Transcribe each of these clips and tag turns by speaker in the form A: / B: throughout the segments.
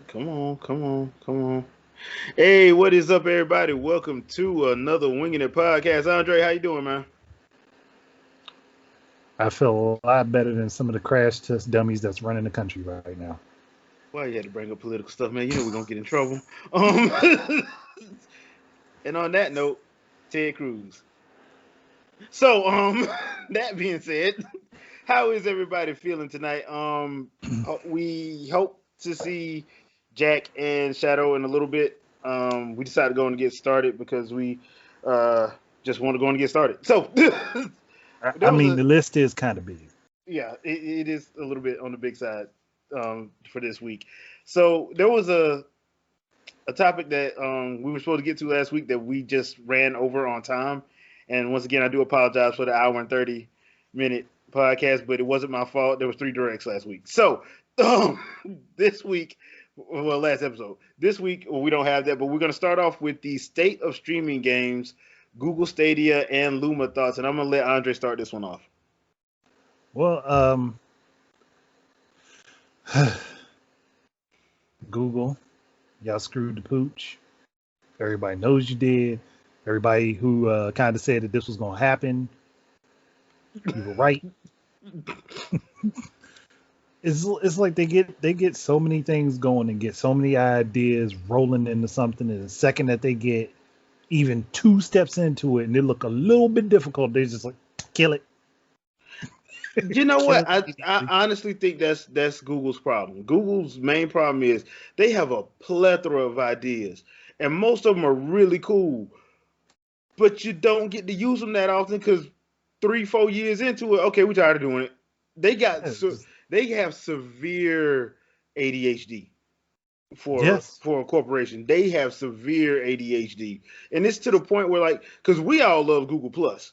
A: Come on. Hey, what is up, everybody? Welcome to another Wingin It podcast. Andre, how you doing, man?
B: I feel a lot better than some of the crash test dummies that's running the country right now.
A: Why you had to bring up political stuff, man? You know we're gonna get in trouble. Um, and on that note, Ted Cruz. So, that being said, how is everybody feeling tonight? We hope to see Jack and Shadow in a little bit. We decided to go and get started because we just want to go and get started. So,
B: I mean, the list is kind of big.
A: Yeah, it is a little bit on the big side for this week. So there was a topic that we were supposed to get to last week that we just ran over on time. And once again, I do apologize for the hour and 30-minute podcast, but it wasn't my fault. There was 3 directs last week. So this week, well, last episode. This week, we don't have that, but we're going to start off with the state of streaming games, Google Stadia, and Luma thoughts. And I'm going to let Andre start this one off.
B: Well, Google, y'all screwed the pooch. Everybody knows you did. Everybody who kind of said that this was going to happen, you were right. It's like they get so many things going and get so many ideas rolling into something, and the second that they get even 2 steps into it and they look a little bit difficult, they're just like, kill it.
A: You know what? I honestly think that's Google's problem. Google's main problem is they have a plethora of ideas, and most of them are really cool, but you don't get to use them that often because 3-4 years into it, okay, we're tired of doing it. They have severe ADHD for a corporation. They have severe ADHD, and it's to the point where, like, because we all love Google Plus.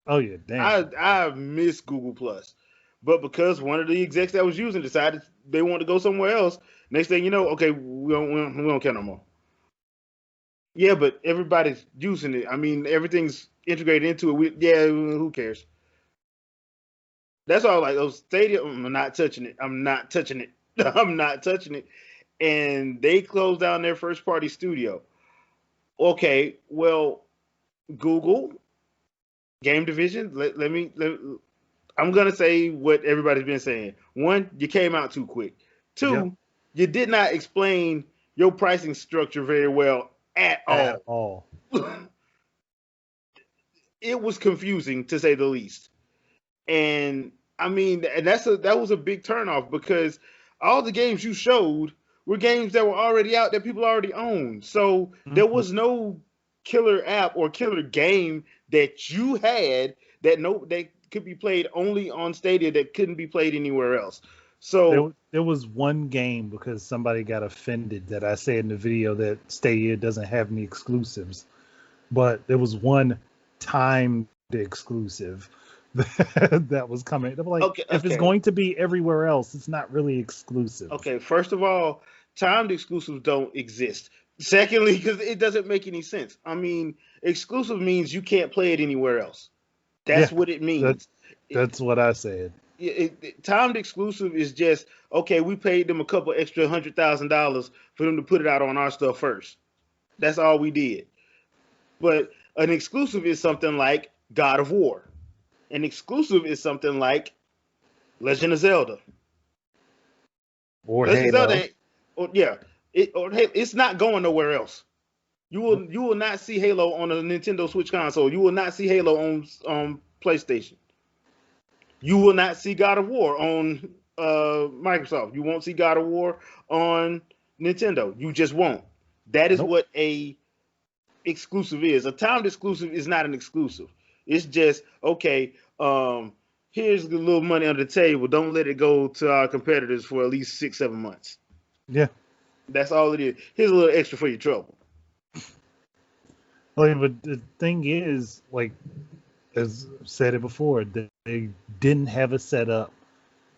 B: Oh yeah, damn.
A: I miss Google Plus, but because one of the execs that was using decided they want to go somewhere else, next thing you know, okay, we don't care no more. Yeah, but everybody's using it. I mean, everything's integrated into it. Who cares? That's all. Like those Stadia, I'm not touching it. I'm not touching it. And they closed down their first party studio. Okay, well, Google. Game division. I'm gonna say what everybody's been saying. 1, you came out too quick. 2, You did not explain your pricing structure very well at all. It was confusing to say the least. And I mean, that was a big turnoff because all the games you showed were games that were already out that people already owned. So there was no killer app or killer game that you had that could be played only on Stadia that couldn't be played anywhere else. So
B: there was one game because somebody got offended that I said in the video that Stadia doesn't have any exclusives, but there was one timed exclusive that was coming. They were like, if it's going to be everywhere else, it's not really exclusive.
A: Okay, first of all, timed exclusives don't exist. Secondly, because it doesn't make any sense. I mean, exclusive means you can't play it anywhere else. That's what it means.
B: That's what I said.
A: Timed exclusive is just, okay, we paid them a couple extra $100,000 for them to put it out on our stuff first. That's all we did. But an exclusive is something like God of War. An exclusive is something like Legend of Zelda.
B: Or Halo.
A: It's not going nowhere else. You will not see Halo on a Nintendo Switch console. You will not see Halo on PlayStation. You will not see God of War on Microsoft. You won't see God of War on Nintendo. You just won't. That is what a exclusive is. A timed exclusive is not an exclusive. It's just, okay, here's the little money under the table. Don't let it go to our competitors for at least 6-7 months.
B: Yeah.
A: That's all it is. Here's a little extra for your trouble.
B: But the thing is, like, as I've said it before, they didn't have a setup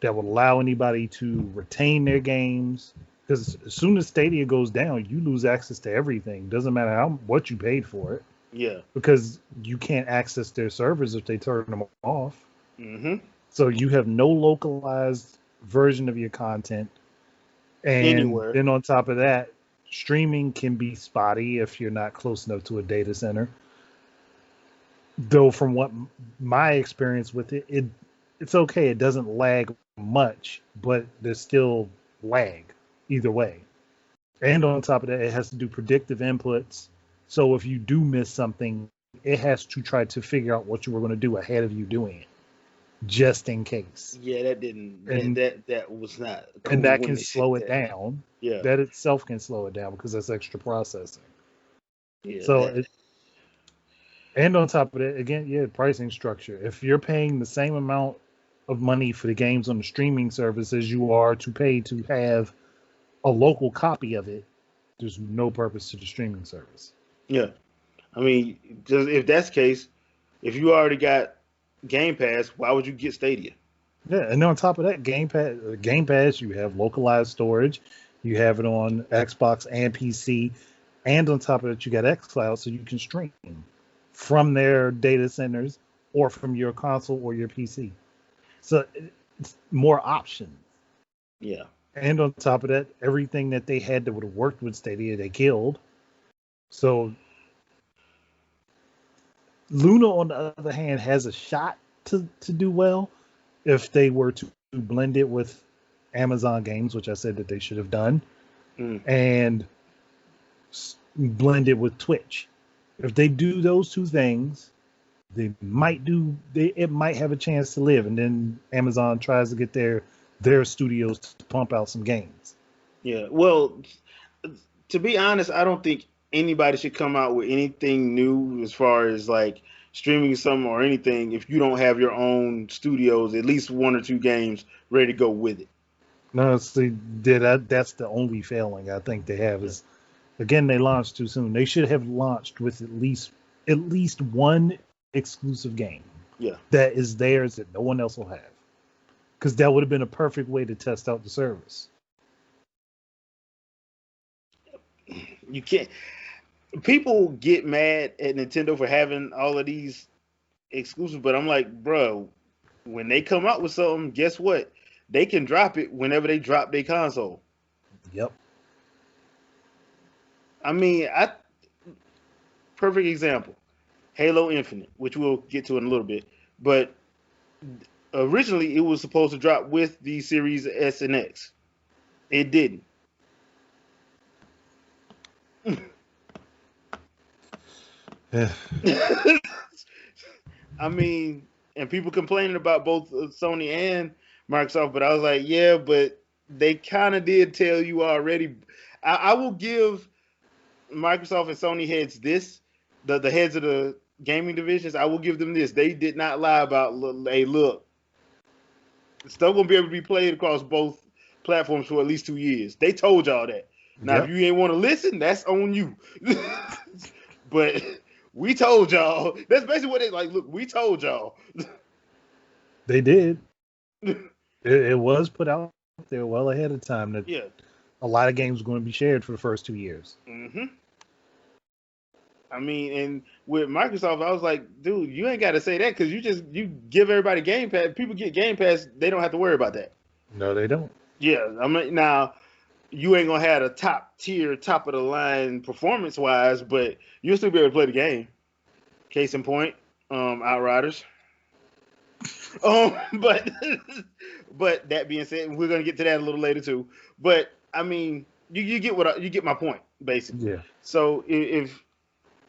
B: that would allow anybody to retain their games. Because as soon as Stadia goes down, you lose access to everything. Doesn't matter what you paid for it.
A: Yeah.
B: Because you can't access their servers if they turn them off.
A: Mm-hmm.
B: So you have no localized version of your content. And
A: Anywhere.
B: then on top of that, streaming can be spotty if you're not close enough to a data center. Though from what my experience with it, it's okay. It doesn't lag much, but there's still lag either way. And on top of that, it has to do predictive inputs. So if you do miss something, it has to try to figure out what you were going to do ahead of you doing it, just in case.
A: Yeah, that didn't. That was not. Cool
B: and that
A: when
B: can
A: they
B: slow
A: said
B: it
A: that.
B: down.
A: Yeah.
B: That itself can slow it down because that's extra processing.
A: Yeah.
B: So, and on top of it, again, yeah, pricing structure. If you're paying the same amount of money for the games on the streaming service as you are to pay to have a local copy of it, there's no purpose to the streaming service.
A: Yeah. I mean, just if that's the case, if you already got Game Pass, why would you get Stadia?
B: Yeah, and on top of that, Game Pass, you have localized storage, you have it on Xbox and PC, and on top of that, you got xCloud, so you can stream from their data centers or from your console or your PC. So it's more options.
A: Yeah.
B: And on top of that, everything that they had that would have worked with Stadia, they killed. So Luna, on the other hand, has a shot to do well if they were to blend it with Amazon games, which I said that they should have done, and blend it with Twitch. If they do those two things, it might have a chance to live. And then Amazon tries to get their studios to pump out some games.
A: Yeah. Well, to be honest, I don't think anybody should come out with anything new as far as like streaming something or anything if you don't have your own studios, at least one or two games ready to go with it.
B: No, see, that's the only failing I think they have is, again, they launched too soon. They should have launched with at least one exclusive game.
A: Yeah.
B: That is theirs that no one else will have. Because that would have been a perfect way to test out the service.
A: You can't. People get mad at Nintendo for having all of these exclusives, but I'm like, bro, when they come out with something, guess what? They can drop it whenever they drop their console.
B: Yep.
A: I mean, perfect example, Halo Infinite, which we'll get to in a little bit, but originally it was supposed to drop with the Series S and X. It didn't. I mean, and people complaining about both Sony and Microsoft, but I was like, yeah, but they kind of did tell you already. I will give Microsoft and Sony heads this, the heads of the gaming divisions, I will give them this. They did not lie about, hey, look, it's still going to be able to be played across both platforms for at least 2 years. They told y'all that. Now, if you ain't want to listen, that's on you. But we told y'all. That's basically what they like. Look, we told y'all.
B: They did. It was put out there well ahead of time that a lot of games were going to be shared for the first 2 years.
A: Mm-hmm. I mean, and with Microsoft, I was like, dude, you ain't got to say that because you give everybody Game Pass. People get Game Pass, they don't have to worry about that.
B: No, they don't.
A: Yeah, I mean, now you ain't gonna have a top tier, top of the line performance wise, but you'll still be able to play the game. Case in point, Outriders. But that being said, we're gonna get to that a little later too. But I mean, you get you get my point basically.
B: Yeah.
A: So if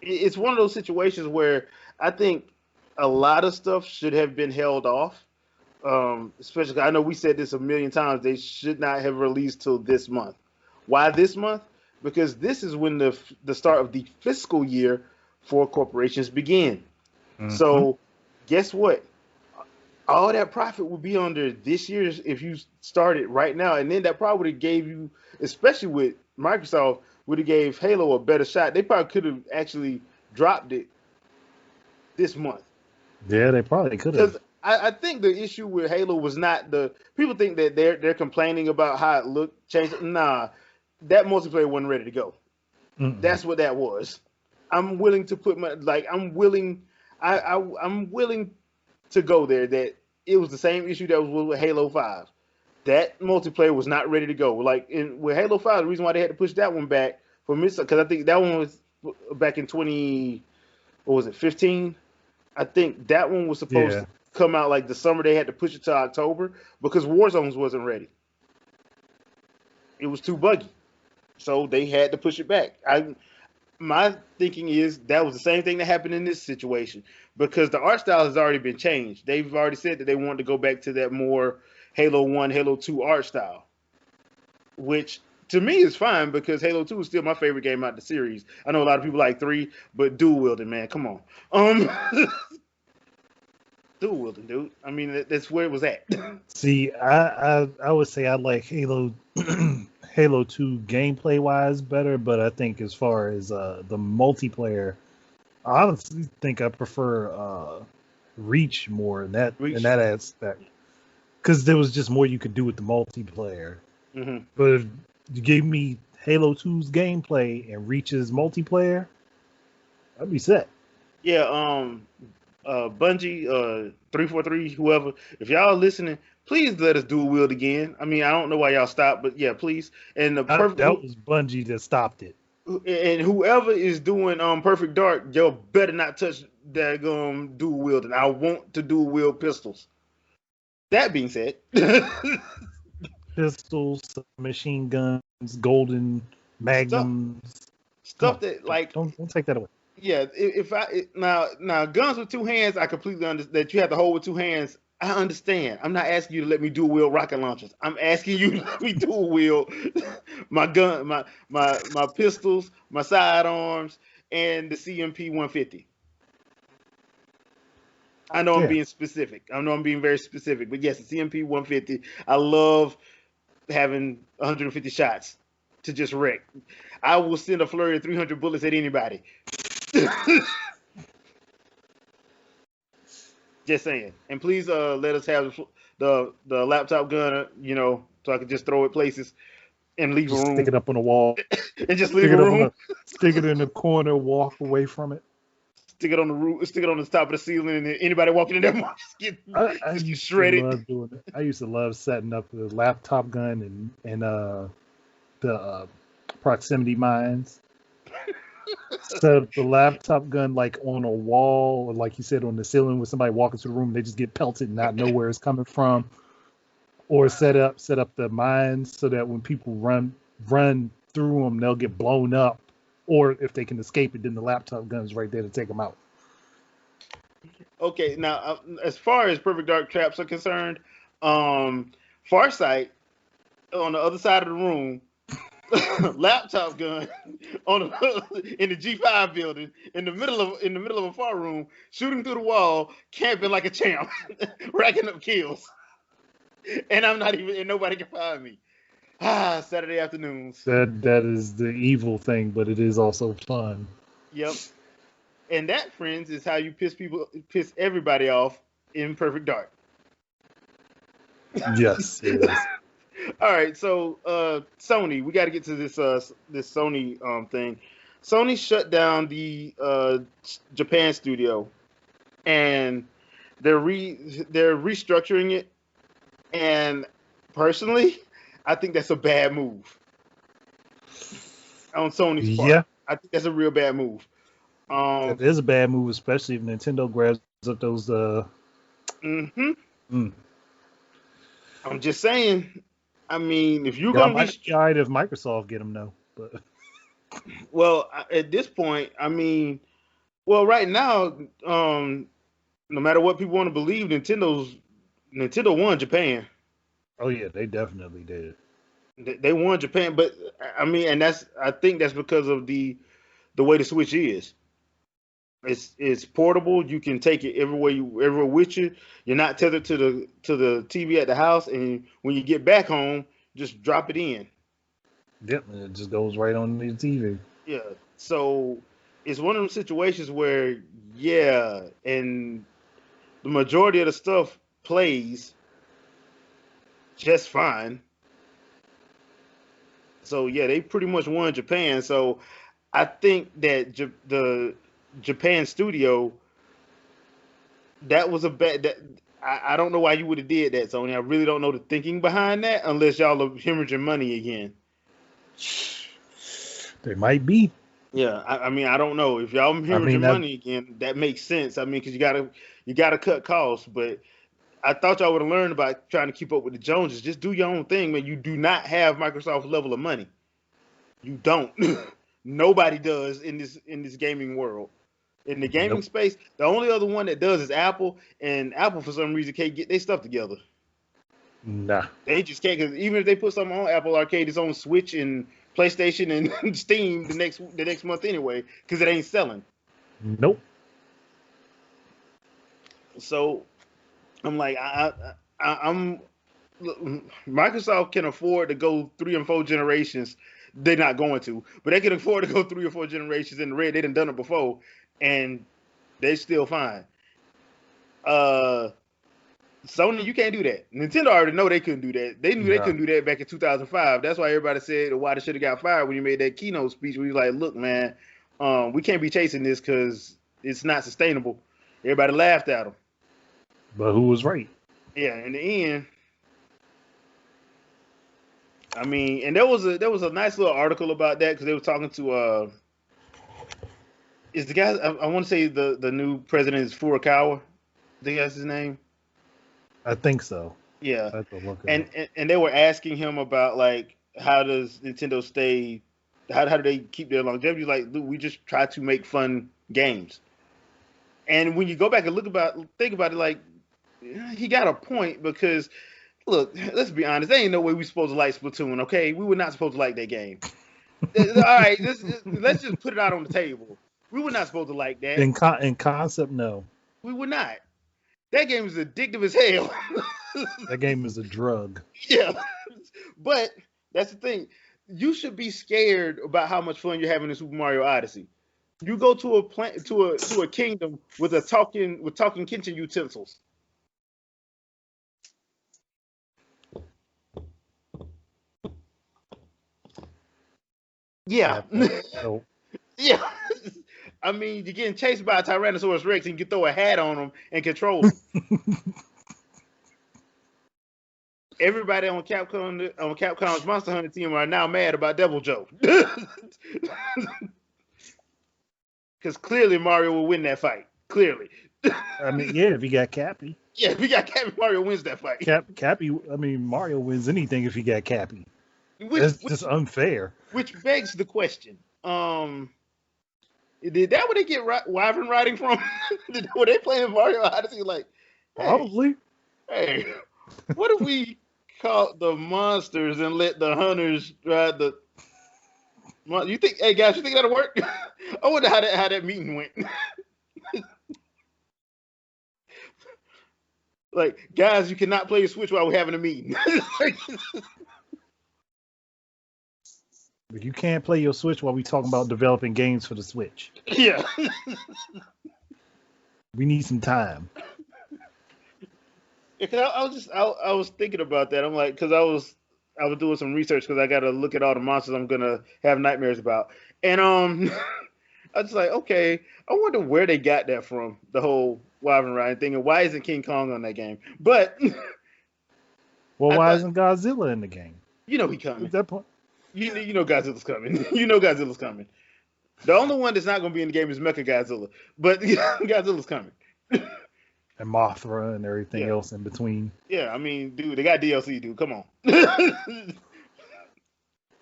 A: it's one of those situations where I think a lot of stuff should have been held off. Especially, I know we said this a million times. They should not have released till this month. Why this month? Because this is when the start of the fiscal year for corporations begin. Mm-hmm. So, guess what? All that profit would be under this year's if you started right now, and then that probably would have gave you, especially with Microsoft, would have gave Halo a better shot. They probably could have actually dropped it this month.
B: Yeah, they probably could have.
A: I think the issue with Halo was not people think that they're complaining about how it looked changed. Nah, that multiplayer wasn't ready to go. Mm-mm. That's what that was. I'm willing to put I'm willing to go there that it was the same issue that was with Halo 5. that multiplayer was not ready to go. Like with Halo 5, the reason why they had to push that one back for me, because I think that one was back in 15? I think that one was supposed to come out like the summer. They had to push it to October because Warzones wasn't ready. It was too buggy, so they had to push it back. My thinking is that was the same thing that happened in this situation because the art style has already been changed. They've already said that they wanted to go back to that more Halo 1, Halo 2 art style, which to me is fine because Halo 2 is still my favorite game out of the series. I know a lot of people like 3, but dual wielding, man, come on. Dual wielding, dude. I mean, that's where it was at.
B: See, I would say I like Halo Halo 2 gameplay wise better, but I think as far as the multiplayer, I honestly think I prefer Reach more in that aspect because there was just more you could do with the multiplayer.
A: Mm-hmm.
B: But if you gave me Halo 2's gameplay and Reach's multiplayer, I'd be set.
A: Yeah, Bungie, 343, whoever, if y'all listening, please let us dual wield again. I mean, I don't know why y'all stopped, but yeah, please. And
B: that was Bungie that stopped it.
A: And whoever is doing Perfect Dark, y'all better not touch that dual wielding. I want to dual wield pistols. That being said,
B: pistols, machine guns, golden magnums,
A: stuff that like
B: don't take that away.
A: Yeah, now guns with two hands, I completely understand that you have to hold with two hands. I understand. I'm not asking you to let me dual wield rocket launchers. I'm asking you to let me dual wield my gun, my pistols, my sidearms, and the CMP 150. I know I'm being specific. I know I'm being very specific, but yes, the CMP 150. I love having 150 shots to just wreck. I will send a flurry of 300 bullets at anybody. Just saying. And please let us have the laptop gun, so I can just throw it places and leave a room.
B: Stick it up on the wall.
A: And just leave a room.
B: Stick it in the corner, walk away from it.
A: Stick it on the roof, stick it on the top of the ceiling, and anybody walking in there just get shredded.
B: Love doing it. I used to love setting up the laptop gun and the proximity mines. Set up the laptop gun like on a wall, or like you said, on the ceiling with somebody walking through the room, they just get pelted and not know where it's coming from. Or set up the mines so that when people run through them, they'll get blown up. Or if they can escape it, then the laptop gun's right there to take them out.
A: Okay, now as far as Perfect Dark traps are concerned, Farsight on the other side of the room, laptop gun in the G5 building in the middle of a far room, shooting through the wall, camping like a champ, racking up kills, and and nobody can find me. Saturday afternoons.
B: That is the evil thing, but it is also fun.
A: Yep. And that, friends, is how you piss everybody off in Perfect Dark.
B: Yes, it is.
A: All right, so Sony, we got to get to this Sony thing. Sony shut down the Japan studio, and they're restructuring it. And personally, I think that's a bad move on Sony's part.
B: Yeah,
A: I think that's a real bad move.
B: It is a bad move, especially if Nintendo grabs up those.
A: I'm just saying. I mean, if you're gonna
B: be alright if Microsoft get them, no. But
A: well, at this point, I mean, right now, no matter what people want to believe, Nintendo won Japan.
B: Oh yeah, they definitely did.
A: They won Japan, but I mean, and I think that's because of the way the Switch is. It's portable. You can take it everywhere with you. You're not tethered to the TV at the house, and when you get back home, just drop it in.
B: Yep, and it just goes right on the TV.
A: Yeah, so it's one of those situations where, and the majority of the stuff plays just fine. So yeah, they pretty much won Japan. So I think that the Japan studio, that was a bad. I don't know why you would have did that, Sony. I really don't know the thinking behind that, unless y'all are hemorrhaging money again.
B: They might be.
A: Yeah, I mean, I don't know if y'all hemorrhaging money again. That makes sense. I mean, because you gotta cut costs. But I thought y'all would have learned about trying to keep up with the Joneses. Just do your own thing, man. You do not have Microsoft's level of money. You don't. Nobody does in this gaming world. In the gaming space, the only other one that does is Apple, and Apple for some reason can't get their stuff together.
B: Nah,
A: they just can't. Because even if they put something on Apple Arcade, it's on Switch and PlayStation and Steam the next month anyway, because it ain't selling.
B: Nope.
A: So I'm like, I'm Microsoft can afford to go 3 and 4 generations. They're not going to, but they can afford to go 3 or 4 generations in the red. They done it before, and they still fine. Sony, you can't do that. Nintendo already know they couldn't do that. They knew they couldn't do that back in 2005. That's why everybody said why they should have got fired when you made that keynote speech. Where you like, look, man, we can't be chasing this because it's not sustainable. Everybody laughed at them.
B: But who was right?
A: Yeah, in the end. I mean, and there was a nice little article about that because they were talking to is the guy I want to say the new president is Furukawa. I think that's his name.
B: I think so.
A: Yeah, and they were asking him about like how does Nintendo stay? How do they keep their longevity? Like, look, we just try to make fun games. And when you go back and think about it, like he got a point because. Look, let's be honest. There ain't no way we supposed to like Splatoon, okay? We were not supposed to like that game. All right, let's just put it out on the table. We were not supposed to like that.
B: In concept, no.
A: We were not. That game is addictive as hell.
B: That game is a drug.
A: Yeah, but that's the thing. You should be scared about how much fun you're having in Super Mario Odyssey. You go to a kingdom with talking kitchen utensils. Yeah. Yeah. I mean, you're getting chased by a Tyrannosaurus Rex and you can throw a hat on him and control him. Everybody on Capcom's Monster Hunter team are now mad about Devil Joe. Because clearly Mario will win that fight. Clearly.
B: I mean, yeah, if he got Cappy.
A: Yeah, if he got Cappy, Mario wins that fight.
B: Cappy, I mean, Mario wins anything if he got Cappy. That's just unfair. Which
A: begs the question: did that where they get Wyvern riding from? Were they playing Mario Odyssey? Like, hey,
B: probably.
A: Hey, what if we caught the monsters and let the hunters ride the? You think? Hey guys, you think that'll work? I wonder how that meeting went. Like, guys, you cannot play your Switch while we're having a meeting.
B: You can't play your Switch while we talking about developing games for the Switch.
A: Yeah.
B: We need some time.
A: Yeah, I was thinking about that. I'm like, because I was doing some research because I got to look at all the monsters I'm gonna have nightmares about, and I was like, okay, I wonder where they got that from, the whole Wyvern riding thing, and why isn't King Kong on that game? But
B: why isn't Godzilla in the game?
A: You know he coming.
B: At that point.
A: You know Godzilla's coming. You know Godzilla's coming. The only one that's not going to be in the game is Mecha Godzilla. But Godzilla's coming.
B: And Mothra and everything else in between.
A: Yeah, I mean, dude, they got DLC, dude. Come on.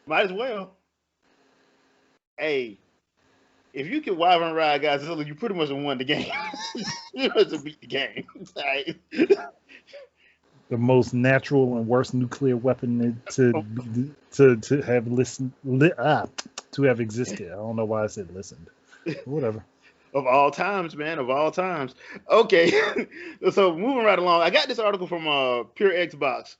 A: Might as well. Hey, if you can Wyvern ride Godzilla, you pretty much won the game. You must have beat the game. Right?
B: The most natural and worst nuclear weapon to have existed. I don't know why I said listened. Whatever.
A: Of all times, man. Of all times. Okay. So moving right along, I got this article from Pure Xbox,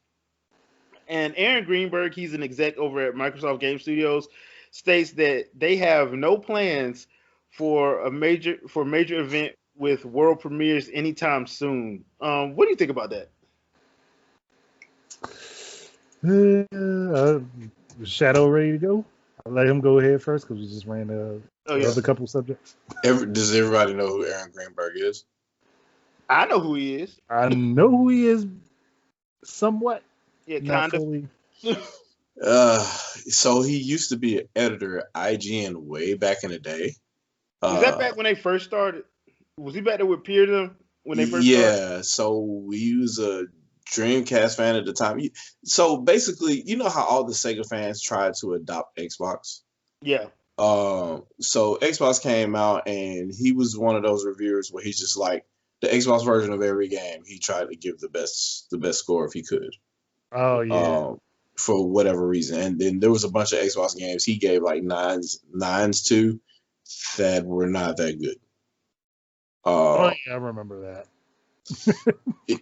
A: and Aaron Greenberg, he's an exec over at Microsoft Game Studios, states that they have no plans for a major event with world premieres anytime soon. What do you think about that?
B: Shadow ready to go? I'll let him go ahead first because we just ran the other couple subjects.
C: Does everybody know who Aaron Greenberg is?
A: I know who he is.
B: I know who he is somewhat.
A: Yeah,
B: Not
A: kind of.
B: fully.
C: So he used to be an editor at IGN way back in the day.
A: Was that back when they first started? Was he back there with Peer them when they first started?
C: Yeah, so he was a Dreamcast fan at the time. So basically, you know how all the Sega fans tried to adopt Xbox?
A: Yeah.
C: So Xbox came out and he was one of those reviewers where he's just like the Xbox version of every game. He tried to give the best score if he could.
B: Oh yeah.
C: For whatever reason. And then there was a bunch of Xbox games he gave like nines to that were not that good.
B: Oh yeah, I remember that.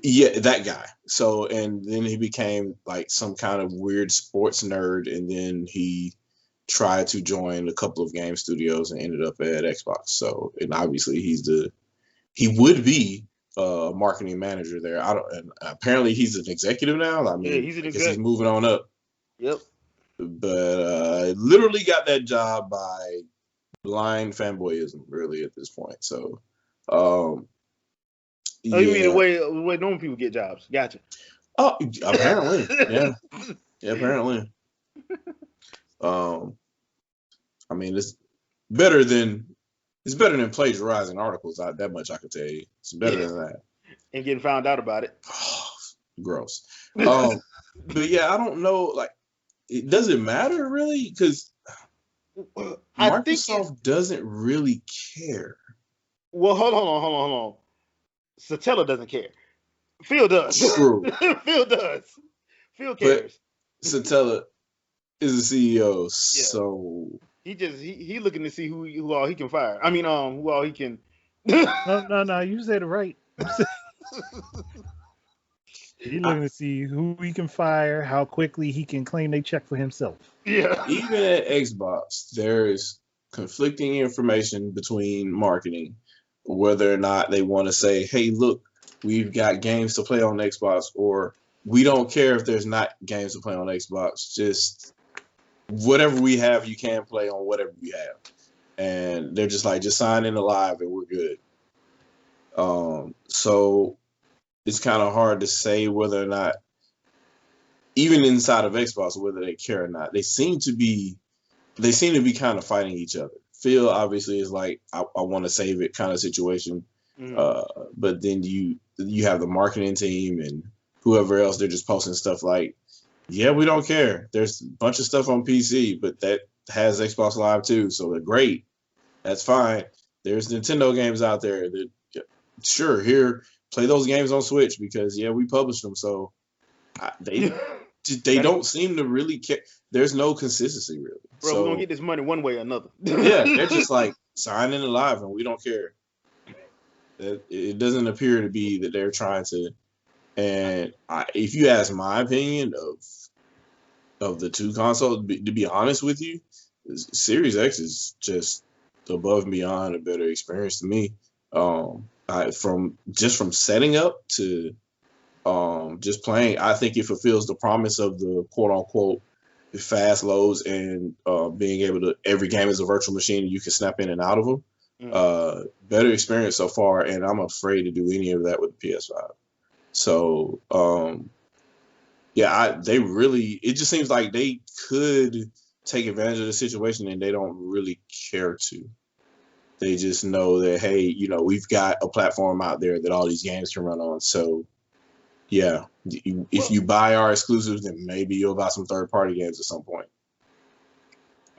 C: Yeah, that guy. So, and then he became like some kind of weird sports nerd, and then he tried to join a couple of game studios and ended up at Xbox. So, and obviously he would be a marketing manager there. And apparently he's an executive now. I mean,
A: Yeah, he's an executive.
C: He's moving on up.
A: Yep.
C: But literally got that job by blind fanboyism, really, at this point. So,
A: you mean the way normal people get jobs? Gotcha.
C: Oh, apparently, yeah, apparently. I mean, it's better than plagiarizing articles. That much I can tell you. It's better than that.
A: And getting found out about it.
C: Gross. But yeah, I don't know. Like, does it matter really? Because Microsoft doesn't really care.
A: Well, hold on. Satella doesn't care. Phil does.
C: True.
A: Phil does. Phil cares.
C: But Satella is the CEO, so
A: he looking to see who all he can fire. I mean, who all he can.
B: No. You said it right. He's looking to see who he can fire, how quickly he can claim they check for himself.
A: Yeah.
C: Even at Xbox, there is conflicting information between marketing, whether or not they want to say, hey, look, we've got games to play on Xbox, or we don't care if there's not games to play on Xbox. Just whatever we have, you can play on whatever we have. And they're just like, just sign in live and we're good. So it's kind of hard to say whether or not, even inside of Xbox, whether they care or not. They seem to be kind of fighting each other. Phil obviously is like, I want to save it kind of situation. Mm-hmm. But then you have the marketing team and whoever else, they're just posting stuff like, yeah, we don't care. There's a bunch of stuff on PC, but that has Xbox Live too, so they're great. That's fine. There's Nintendo games out there that, sure, here, play those games on Switch because, yeah, we published them. So they don't seem to really care. There's no consistency, really.
A: Bro, we're going to get this money one way or another.
C: Yeah, they're just like, sign in live and we don't care. It doesn't appear to be that they're trying to. And if you ask my opinion of the two consoles, to be honest with you, Series X is just above and beyond a better experience to me. From setting up to just playing, I think it fulfills the promise of the quote unquote fast loads and being able to, every game is a virtual machine and you can snap in and out of them. Better experience so far, and I'm afraid to do any of that with the PS5. So it just seems like they could take advantage of the situation and they don't really care to. They just know that, hey, we've got a platform out there that all these games can run on. So, yeah, if you buy our exclusives, then maybe you'll buy some third-party games at some point.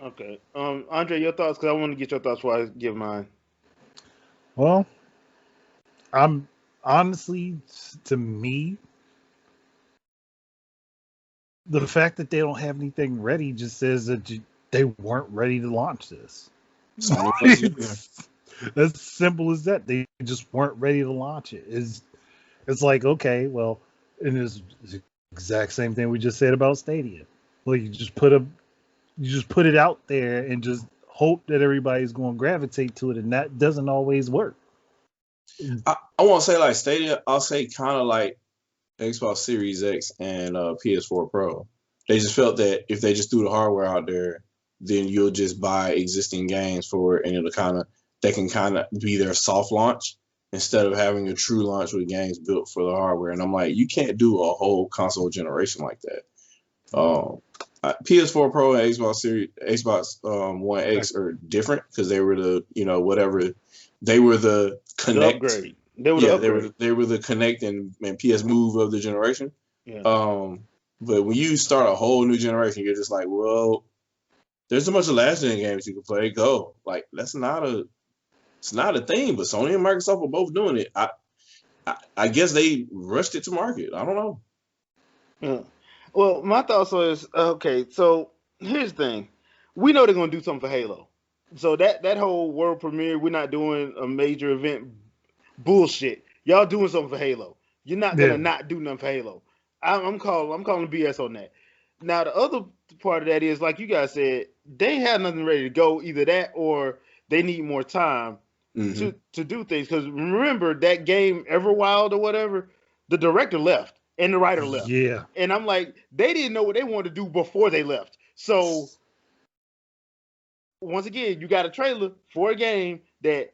A: Okay. Andre, your thoughts? Because I want to get your thoughts before I give mine.
B: Well, I'm honestly, to me, the fact that they don't have anything ready just says that they weren't ready to launch this. As simple as that. They just weren't ready to launch it. It's like, okay, well, and it's the exact same thing we just said about Stadia. Well, you just put it out there and just hope that everybody's going to gravitate to it, and that doesn't always work.
C: I won't say like Stadia. I'll say kind of like Xbox Series X and PS4 Pro. They just felt that if they just threw the hardware out there, then you'll just buy existing games for it, and they can kind of be their soft launch. instead of having a true launch with games built for the hardware. And I'm like, you can't do a whole console generation like that. PS4 Pro and Xbox One X are different because they were the they were the Connect.
A: The upgrade.
C: They were the Connect and PS Move of the generation.
A: Yeah.
C: But when you start a whole new generation, you're just like, well, there's a bunch of last gen games you can play. Go. Like it's not a thing. But Sony and Microsoft are both doing it. I guess they rushed it to market. I don't know.
A: Yeah. Well, my thoughts is okay. So here's the thing: we know they're gonna do something for Halo. So that whole world premiere, we're not doing a major event. Bullshit. Y'all doing something for Halo. You're not gonna not do nothing for Halo. I'm calling BS on that. Now the other part of that is, like you guys said, they ain't had nothing ready to go. Either that or they need more time to do things. Because remember that game Everwild or whatever, the director left and the writer left.
B: Yeah.
A: And I'm like, they didn't know what they wanted to do before they left. So once again, you got a trailer for a game that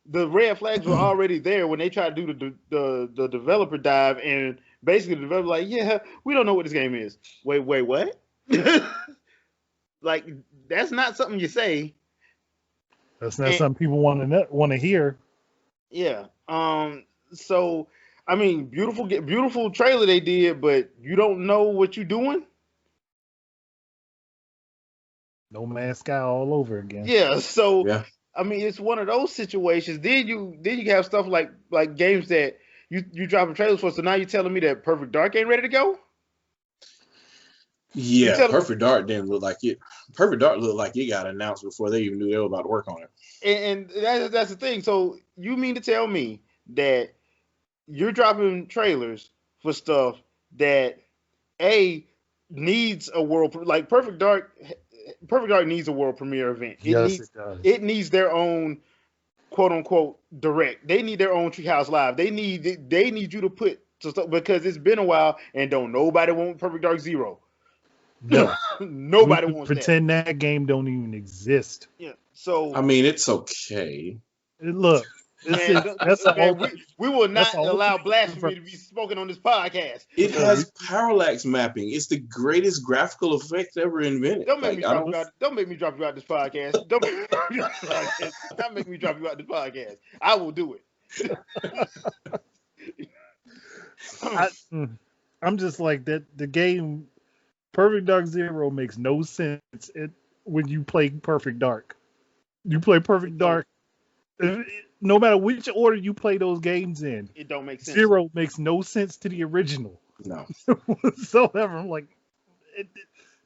A: the red flags were already there when they tried to do the developer dive, and basically the developer like, yeah, we don't know what this game is. Wait, what? Like that's not something you say.
B: That's not something people want to hear.
A: Yeah. So I mean, beautiful trailer they did, but you don't know what you're doing.
B: No Man's Sky all over again.
A: Yeah. So I mean, it's one of those situations. Then you have stuff like games that you dropping trailers for. So now you're telling me that Perfect Dark ain't ready to go?
C: Yeah, Perfect Dark didn't look like it. Perfect Dark looked like it got announced before they even knew they were about to work on it.
A: And that's the thing. So you mean to tell me that you're dropping trailers for stuff that needs a world, like Perfect Dark needs a world premiere event.
B: It does.
A: It needs their own quote unquote direct. They need their own Treehouse Live. They need you to put stuff, because it's been a while and don't nobody want Perfect Dark Zero.
B: No.
A: Nobody wants
B: pretend that game don't even exist.
A: Yeah. So
C: I mean, it's okay.
B: Look,
A: we will not allow blasphemy to be spoken on this podcast.
C: It has parallax mapping. It's the greatest graphical effect ever invented.
A: Don't make me drop you out this podcast. Don't make me drop you out this podcast. I will do it.
B: I'm just like that. The game Perfect Dark Zero makes no sense when you play Perfect Dark. You play Perfect Dark. No matter which order you play those games in,
A: it don't make sense.
B: Zero makes no sense to the original.
C: No.
B: So I'm like,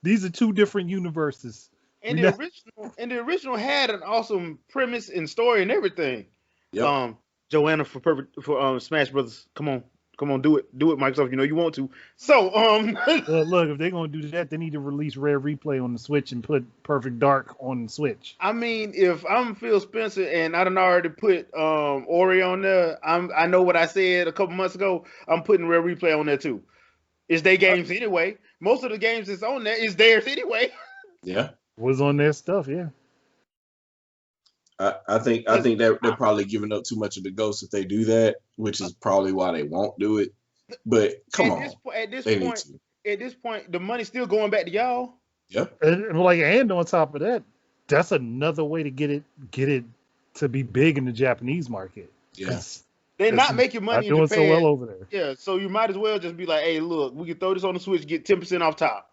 B: these are two different universes.
A: And the original had an awesome premise and story and everything.
C: Yep.
A: Joanna for Smash Brothers, come on, do it, Microsoft. You know you want to. So
B: look, if they're gonna do that, they need to release Rare Replay on the Switch and put Perfect Dark on the Switch.
A: I mean, if I'm Phil Spencer and I done already put Ori on there, I know what I said a couple months ago. I'm putting Rare Replay on there too. It's their games anyway. Most of the games that's on there is theirs anyway.
C: Yeah,
B: was on their stuff. Yeah.
C: I think they're probably giving up too much of the ghost if they do that, which is probably why they won't do it. But come on,
A: at this point, the money's still going back to y'all.
C: Yeah,
B: and on top of that, that's another way to get it to be big in the Japanese market.
C: Yes,
A: they're not making money in
B: doing
A: Japan.
B: So well over there.
A: Yeah, so you might as well just be like, hey, look, we can throw this on the Switch, get 10% off top.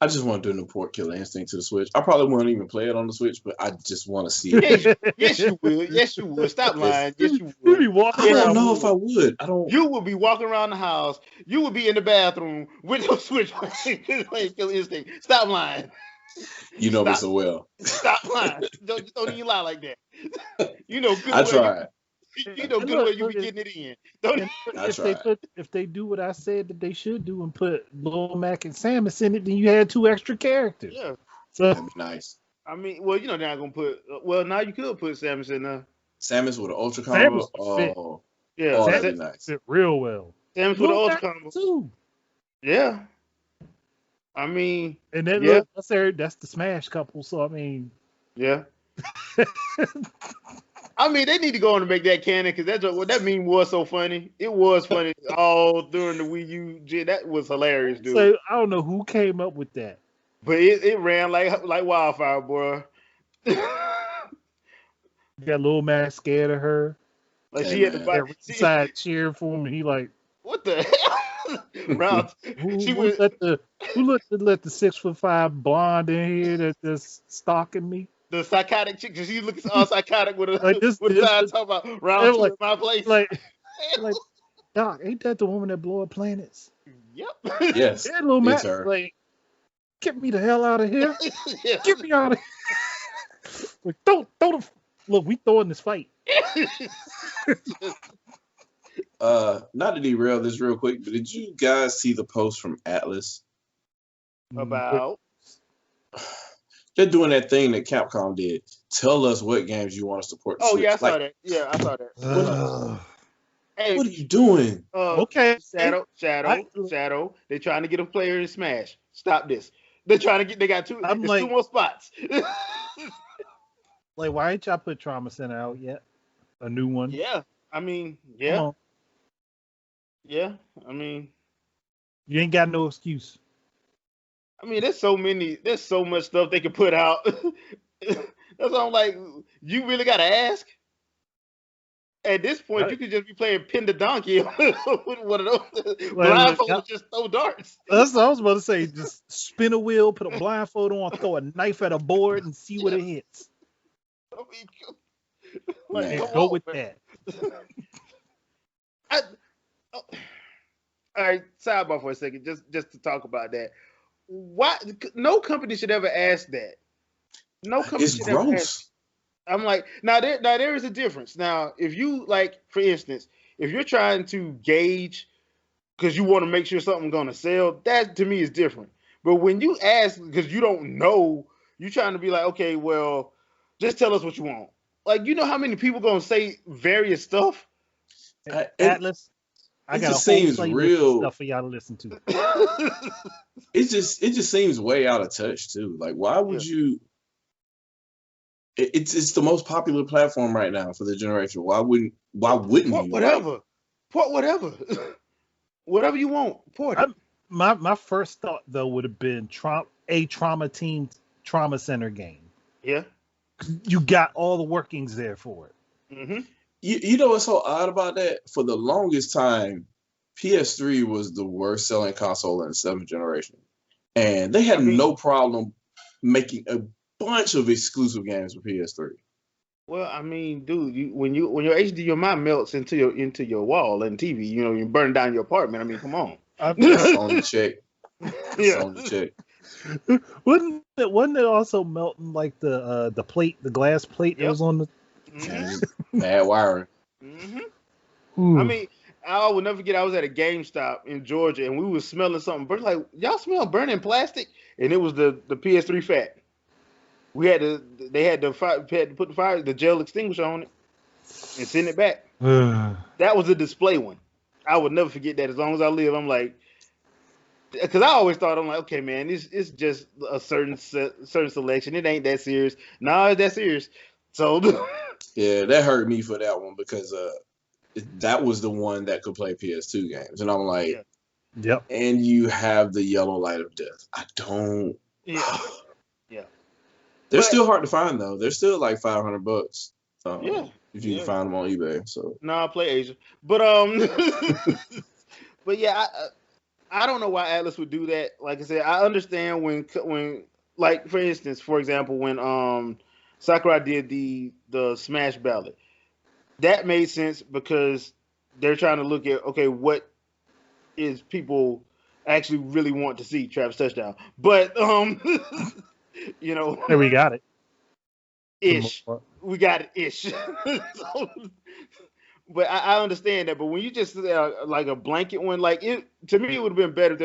C: I just want to do an import Killer Instinct to the Switch. I probably won't even play it on the Switch, but I just want to see it.
A: Yes, you will. Yes, you would. Stop lying. Yes, you would.
C: I don't know if I would.
A: You would be walking around the house. You would be in the bathroom with your Switch playing Killer Instinct. Stop lying.
C: You know me so well.
A: Stop lying. Don't even lie like that. You know good.
C: I tried.
A: You know good way you be getting it in.
B: If they do what I said that they should do and put Lil Mac and Samus in it, then you had 2 extra characters.
A: Yeah,
B: so
C: that'd be nice.
A: I mean, well, you know they're not gonna put. Well, now you could put Samus in there.
C: Samus with an ultra combo.
A: Yeah,
C: that'd be nice.
B: Fit real well.
A: Samus with an ultra combo
B: too.
A: Yeah, I mean,
B: and then that's the Smash couple. So I mean,
A: yeah. I mean, they need to go on and make that canon because that meme was so funny. It was funny all during the Wii U. That was hilarious, dude.
B: So I don't know who came up with that,
A: but it ran like wildfire, boy.
B: Got little man scared of her.
A: Like she had to fight.
B: Side cheering for him, and he like,
A: what the hell? Round.
B: Who let the 6'5" blonde in here that just stalking me?
A: The psychotic chick, she looks all psychotic with a
B: like this,
A: with
B: this,
A: talking about round two
B: like,
A: in my place.
B: Like, Doc, ain't that the woman that blew up planets?
A: Yep.
C: Yes.
B: Yeah, little Matt, like, get me the hell out of here. Yeah. Get me out of here. Like, don't look, we throwing this fight.
C: Not to derail this real quick, but did you guys see the post from Atlas
A: about?
C: They're doing that thing that Capcom did. Tell us what games you want us to port.
A: Oh yeah, I saw that. Yeah, I saw that.
C: Hey, what are you doing?
B: Okay,
A: Shadow. They're trying to get a player in Smash. Stop this. They're trying to get. They got two. There's two more spots.
B: Like, why ain't y'all put Trauma Center out yet? A new one?
A: Yeah, I mean, yeah, yeah. I mean,
B: you ain't got no excuse.
A: I mean, there's so much stuff they can put out. That's why I'm like, you really gotta ask. At this point, you could just be playing pin the donkey with one of those blindfold, just throw darts.
B: That's what I was about to say. Just spin a wheel, put a blindfold on, throw a knife at a board, and see what it hits.
A: I mean,
B: go with that.
A: All right, sidebar for a second, just to talk about that. Why no company should ever ask that? No company should ever ask. I'm like, now there is a difference. Now, if you like, for instance, if you're trying to gauge because you want to make sure something's gonna sell, that to me is different. But when you ask because you don't know, you're trying to be like, okay, well, just tell us what you want. Like, you know how many people gonna say various stuff?
B: Atlas, I got a whole playlist of stuff for y'all to listen to.
C: It just seems way out of touch too. Like, why would you? It's the most popular platform right now for the generation. Why wouldn't you?
A: Whatever, port whatever, whatever you want. Port it.
B: My first thought though would have been a Trauma Team Trauma Center game.
A: Yeah,
B: you got all the workings there for it.
A: Mm-hmm.
C: You know what's so odd about that? For the longest time, PS3 was the worst selling console in the 7th generation, and they had no problem making a bunch of exclusive games for PS3.
A: Well, I mean, dude, when your HDMI melts into your wall and TV, you know, you burn down your apartment. I mean, come on.
C: That's on the check.
A: Yeah.
C: On the check.
B: Wasn't it also melting like the glass plate that was on the
C: bad wiring?
A: Mm-hmm. I mean, I will never forget. I was at a GameStop in Georgia, and we was smelling something. But like, y'all smell burning plastic, and it was the PS3 fat. They had to put the gel extinguisher on it and send it back. That was a display one. I would never forget that as long as I live. I'm like, because I always thought, I'm like, okay, man, it's just a certain selection. It ain't that serious. No, it's that serious. So
C: yeah, that hurt me for that one because that was the one that could play PS2 games, and I'm like,
B: yep.
C: And you have the yellow light of death. I don't.
A: Yeah.
C: They're still hard to find though. They're still like $500. If you can find them on eBay. So
A: I play Asia, but but yeah, I don't know why Atlas would do that. Like I said, I understand when like for instance, for example, when Sakurai did the Smash Ballad, that made sense because they're trying to look at what is people actually really want to see Travis Touchdown, but you know,
B: hey, we got it.
A: Ish. We got it ish. So, but I understand that. But when you just like a blanket one, like it to me, it would have been better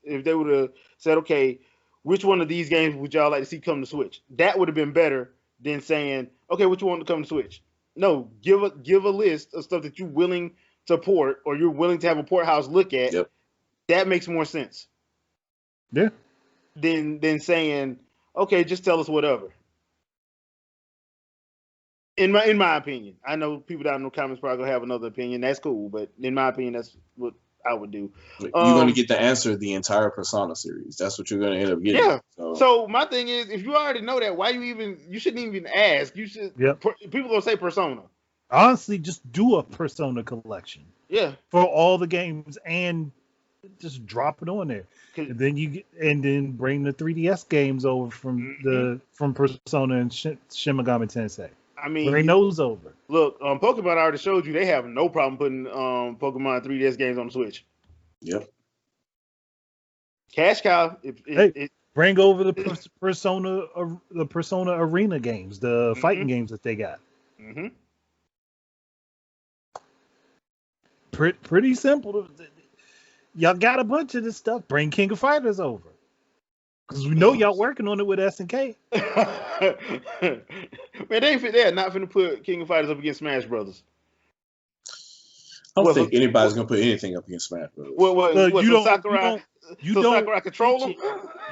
A: if they would have said, okay, which one of these games would y'all like to see come to Switch? That would have been better than saying, okay, which one to come to Switch? No, give a list of stuff that you're willing to port or you're willing to have a port house look at.
C: Yep.
A: That makes more sense.
B: Yeah.
A: Than saying, okay, just tell us whatever. In my opinion, I know people down in the comments probably gonna have another opinion. That's cool, but in my opinion, that's what I would do.
C: You're going to get the answer of the entire Persona series. That's what you're going to end up getting.
A: Yeah. So my thing is, if you already know that, why you shouldn't even ask. You should.
B: Yep.
A: People gonna say Persona.
B: Honestly, just do a Persona collection.
A: Yeah.
B: For all the games and just drop it on there. And then bring the 3DS games over from Persona and Shin Megami Tensei.
A: I mean,
B: bring those over.
A: Look, Pokemon already showed you they have no problem putting Pokemon 3DS games on the Switch.
C: Yep.
A: Cash cow.
B: Bring over the Persona Arena games, the fighting games that they got.
A: Mm-hmm.
B: Pretty simple. Y'all got a bunch of this stuff. Bring King of Fighters over. Because we know y'all working on it with SNK.
A: Man, they're not finna put King of Fighters up against Smash Brothers.
C: I don't think anybody's gonna put anything up against Smash Brothers.
A: Sakurai control them?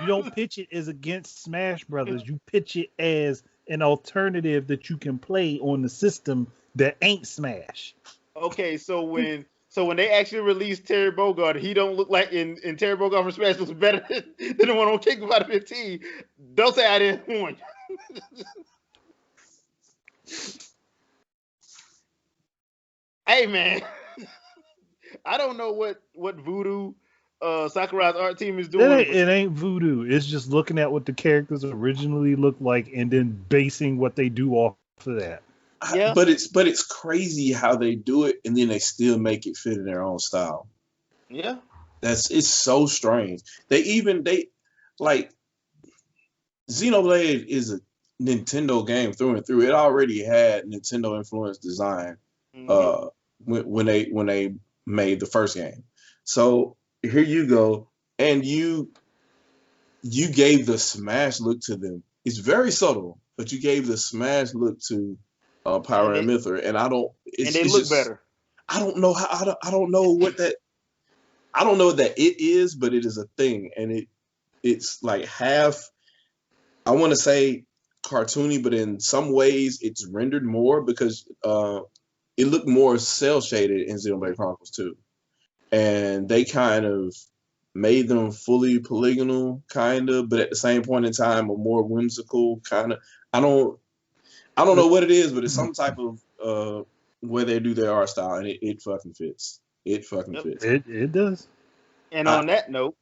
B: You don't pitch it as against Smash Brothers. You pitch it as an alternative that you can play on the system that ain't Smash.
A: Okay, so when they actually released Terry Bogard, he don't look like in Terry Bogard from Smash looks better than the one on King of Fighters 15. Don't say I didn't warn you. Hey man, I don't know what Voodoo Sakurai's art team is doing.
B: It ain't voodoo. It's just looking at what the characters originally looked like and then basing what they do off of that.
A: Yeah.
C: But it's crazy how they do it and then they still make it fit in their own style.
A: Yeah.
C: It's so strange. They like Xenoblade is a Nintendo game through and through. It already had Nintendo influenced design when they made the first game. So here you go, and you gave the Smash look to them. It's very subtle, but you gave the Smash look to Pyro and Mythra, and I don't.
A: And they look better.
C: I don't know how. I don't know what that. I don't know that it is, but it is a thing, and it's like half. I want to say cartoony, but in some ways it's rendered more because it looked more cel shaded in Xenoblade Chronicles 2, and they kind of made them fully polygonal, kind of, but at the same point in time, a more whimsical kind of. I don't know what it is, but it's some type of where they do their art style, and it fucking fits. It fucking fits.
B: It does.
A: And on that note,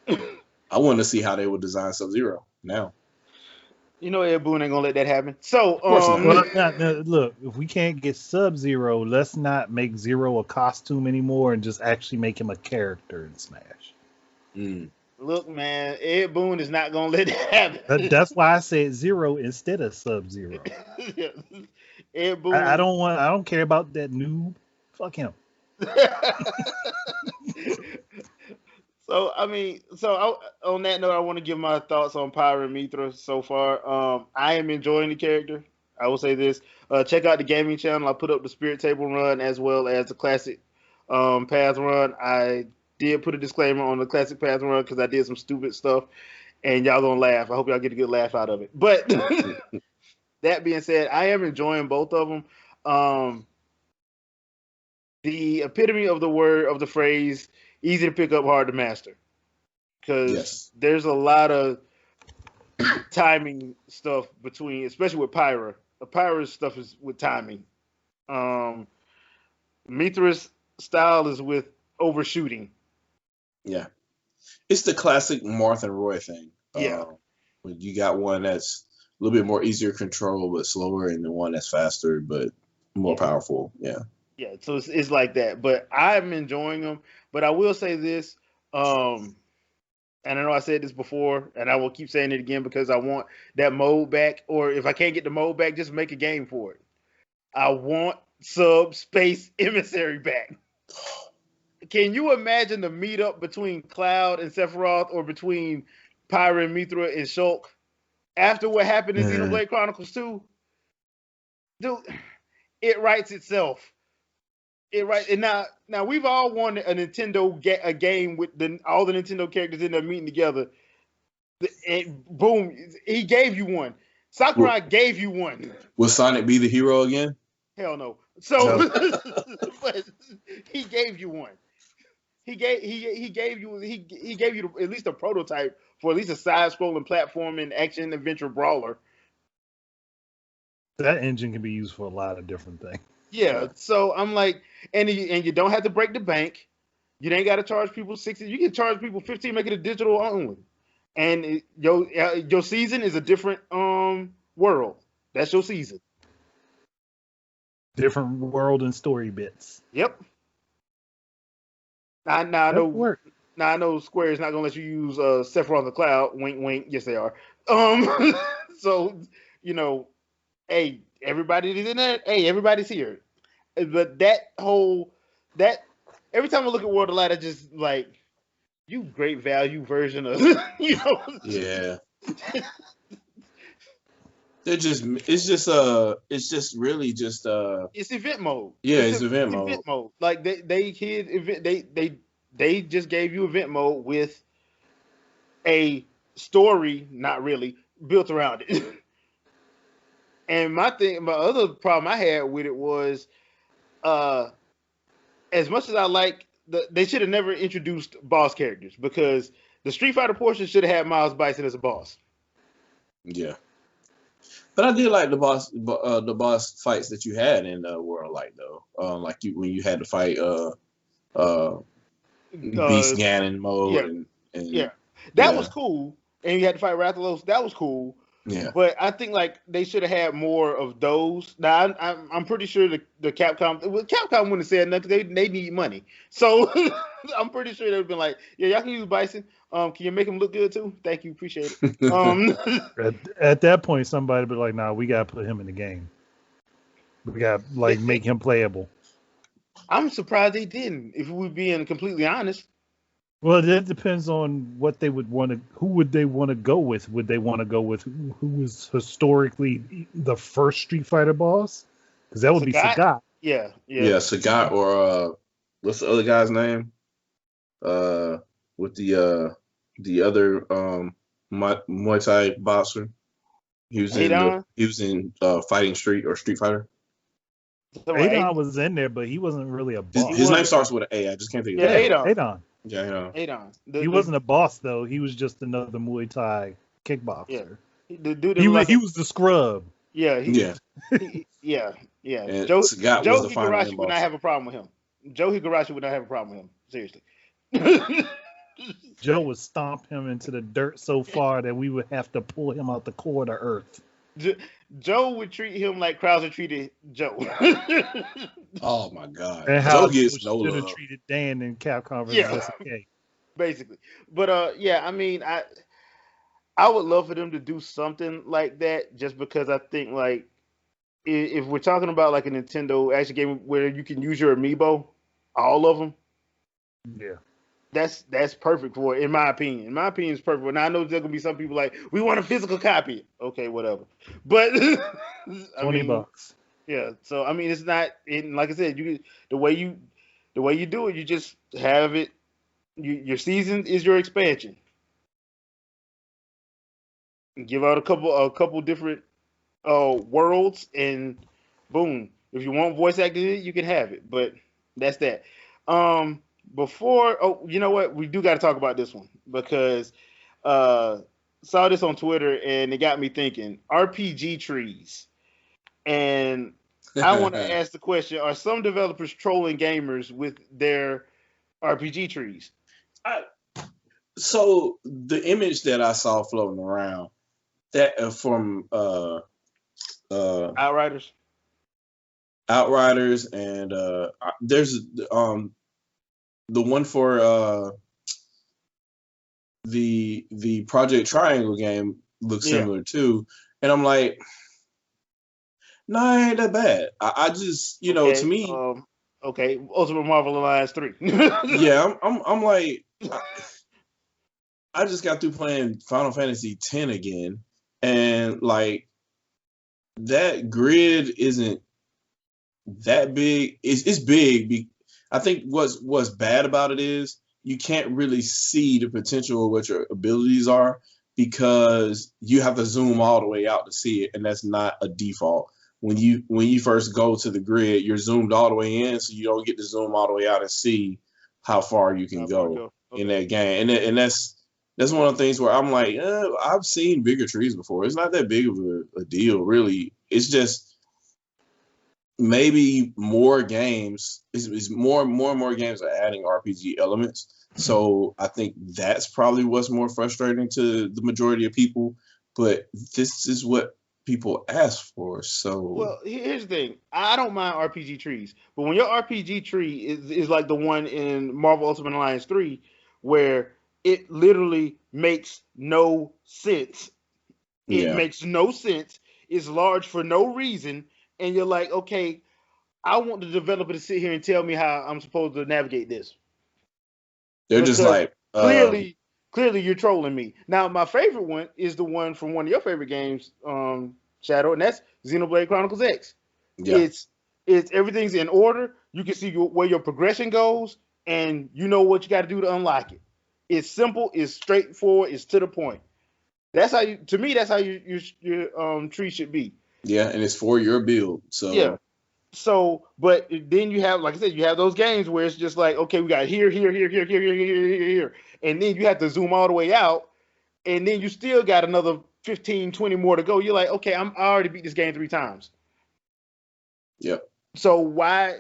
C: I want to see how they would design Sub-Zero now.
A: You know Ed Boon ain't gonna let that happen. So,
B: look, if we can't get Sub-Zero, let's not make Zero a costume anymore and just actually make him a character in Smash.
A: Look, man, Ed Boon is not gonna let that happen.
B: That's why I said Zero instead of Sub-Zero.
A: Ed Boon.
B: I don't care about that noob. Fuck him.
A: So on that note, I want to give my thoughts on Pyrometro so far. I am enjoying the character. I will say this: check out the gaming channel. I put up the Spirit Table run as well as the Classic Path run. I did put a disclaimer on the Classic Path run because I did some stupid stuff, and y'all gonna laugh. I hope y'all get a good laugh out of it. But that being said, I am enjoying both of them. The epitome of the phrase. Easy to pick up, hard to master. Because there's a lot of timing stuff between, especially with Pyra. The Pyra stuff is with timing. Mythra's style is with overshooting.
C: Yeah. It's the classic Marth and Roy thing.
A: Yeah.
C: When you got one that's a little bit more easier to control but slower, and the one that's faster but more powerful. Yeah. Yeah,
A: so it's like that. But I'm enjoying them. But I will say this, and I know I said this before, and I will keep saying it again because I want that mode back. Or if I can't get the mode back, just make a game for it. I want Subspace Emissary back. Can you imagine the meetup between Cloud and Sephiroth, or between Pyra and Mythra and Shulk after what happened in Xenoblade Chronicles 2? Dude, it writes itself. And now we've all wanted a Nintendo a game with all the Nintendo characters in there meeting together. And boom, he gave you one. Sakurai gave you one.
C: Will Sonic be the hero again?
A: Hell no. So, but he gave you one. He gave you at least a prototype for at least a side-scrolling platforming action adventure brawler.
B: That engine can be used for a lot of different things.
A: Yeah. So I'm like, and you don't have to break the bank. You ain't got to charge people 60. You can charge people 15, make it a digital only. And your season is a different world. That's your season.
B: Different world and story bits.
A: Yep. Now I know Square is not gonna let you use Sephiroth the Cloud. Wink, wink. Yes, they are. So hey, everybody's in there. Hey, everybody's here. But that every time I look at World of Light, I just like, you great value version of
C: Yeah. It's
A: event mode.
C: Yeah, it's event mode.
A: Like they just gave you event mode with a story, not really, built around it. And my other problem I had with it was, as much as I like, they should have never introduced boss characters, because the Street Fighter portion should have had Miles Bison as a boss.
C: Yeah. But I did like the boss fights that you had in World Light, though. Like when you had to fight Beast Ganon mode,
A: that was cool. And you had to fight Rathalos. That was cool.
C: Yeah.
A: But I think like they should have had more of those. Now I'm pretty sure the Capcom wouldn't have said nothing. They need money. So I'm pretty sure they'd been like, yeah, y'all can use Bison. Can you make him look good too? Thank you, appreciate it.
B: At that point, somebody would be like, "Nah, we gotta put him in the game. We gotta make him playable."
A: I'm surprised they didn't. If we're being completely honest.
B: Well, that depends on what they would want to. Who would they want to go with? Would they want to go with who was historically the first Street Fighter boss? Because that would be Sagat.
A: Yeah,
C: Sagat, or what's the other guy's name? With the other Muay Thai boxer. He was in Fighting Street or Street Fighter.
B: Adon was in there, but he wasn't really a boss.
C: His name starts with an A. I just can't think of it.
B: Adon.
C: Yeah,
A: Adon.
B: He wasn't a boss though. He was just another Muay Thai kickboxer.
A: Yeah. The dude
B: he was the scrub.
A: Yeah.
C: Yeah.
A: And
C: Joe
A: Higurashi would not have a problem with him. Joe Higurashi would not have a problem with him. Seriously.
B: Joe would stomp him into the dirt so far that we would have to pull him out the core of the earth.
A: Joe would treat him like Krauser treated Joe.
C: Oh my God!
B: And how
C: Joe gets no
B: should have
C: love.
B: treated Dan in Capcom vs. SNK.
A: Basically. But I mean, I would love for them to do something like that, just because I think like if we're talking about like a Nintendo action game where you can use your amiibo, all of them.
B: Yeah.
A: That's perfect for it, in my opinion. In my opinion, it's perfect. Now I know there's gonna be some people like, we want a physical copy. Okay, whatever. But
B: $20.
A: Yeah. So I mean, it's not. Like I said, the way you do it, you just have it. Your season is your expansion. Give out a couple different worlds, and boom. If you want voice acting, you can have it. But that's that. You know what? We do got to talk about this one, because saw this on Twitter and it got me thinking. RPG trees. And I want to ask the question, are some developers trolling gamers with their RPG trees?
C: So the image that I saw floating around, that from
A: Outriders,
C: and there's the one for the Project Triangle game looks similar too, and I'm like, no, it ain't that bad. I just, to me,
A: okay, Ultimate Marvel Alliance 3.
C: Yeah, I'm like, I just got through playing Final Fantasy X again, and like that grid isn't that big. It's big. I think what's bad about it is you can't really see the potential of what your abilities are, because you have to zoom all the way out to see it, and that's not a default. When you first go to the grid, you're zoomed all the way in, so you don't get to zoom all the way out and see how far you can go in that game. And that's one of the things where I'm like, I've seen bigger trees before. It's not that big of a deal, really. It's just maybe more games. It's more and more games are adding RPG elements. So I think that's probably what's more frustrating to the majority of people. But this is what people ask for. So
A: well, here's the thing. I don't mind RPG trees, but when your RPG tree is like the one in Marvel Ultimate Alliance 3, where it literally makes no sense. It makes no sense. It's large for no reason, and you're like, okay, I want the developer to sit here and tell me how I'm supposed to navigate this.
C: They're because just like
A: clearly you're trolling me. Now, my favorite one is the one from one of your favorite games, Shadow, and that's Xenoblade Chronicles X. Yeah. It's everything's in order. You can see where your progression goes, and you know what you got to do to unlock it. It's simple. It's straightforward. It's to the point. That's how you. To me, that's how your tree should be.
C: Yeah, and it's for your build. So
A: yeah. So, but then you have, like I said, you have those games where it's just like, okay, we got here, and then you have to zoom all the way out, and then you still got another 15, 20 more to go. You're like, okay, I already beat this game 3 times.
C: Yep.
A: So why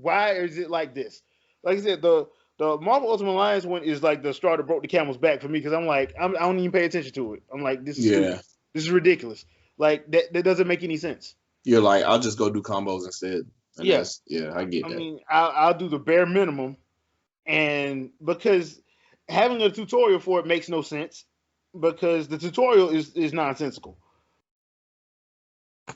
A: is it like this? Like I said, the Marvel Ultimate Alliance one is like the straw that broke the camel's back for me, because I'm like, I don't even pay attention to it. I'm like, this is stupid. This is ridiculous. Like that doesn't make any sense.
C: You're like, I'll just go do combos instead.
A: Yes.
C: Yeah, I get that.
A: I mean, I'll do the bare minimum, and because having a tutorial for it makes no sense, because the tutorial is nonsensical.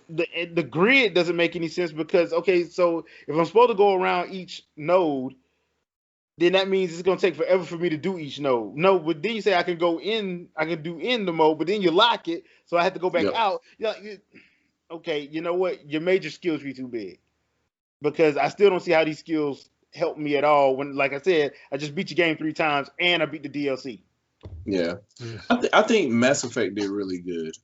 A: The grid doesn't make any sense, because, okay, so if I'm supposed to go around each node, then that means it's going to take forever for me to do each node. No, but then you say I can do in the mode, but then you lock it, so I have to go back out. Okay, you know what? Your major skill tree too big, because I still don't see how these skills help me at all. When, like I said, I just beat your game 3 times and I beat the DLC.
C: Yeah, I think Mass Effect did really good.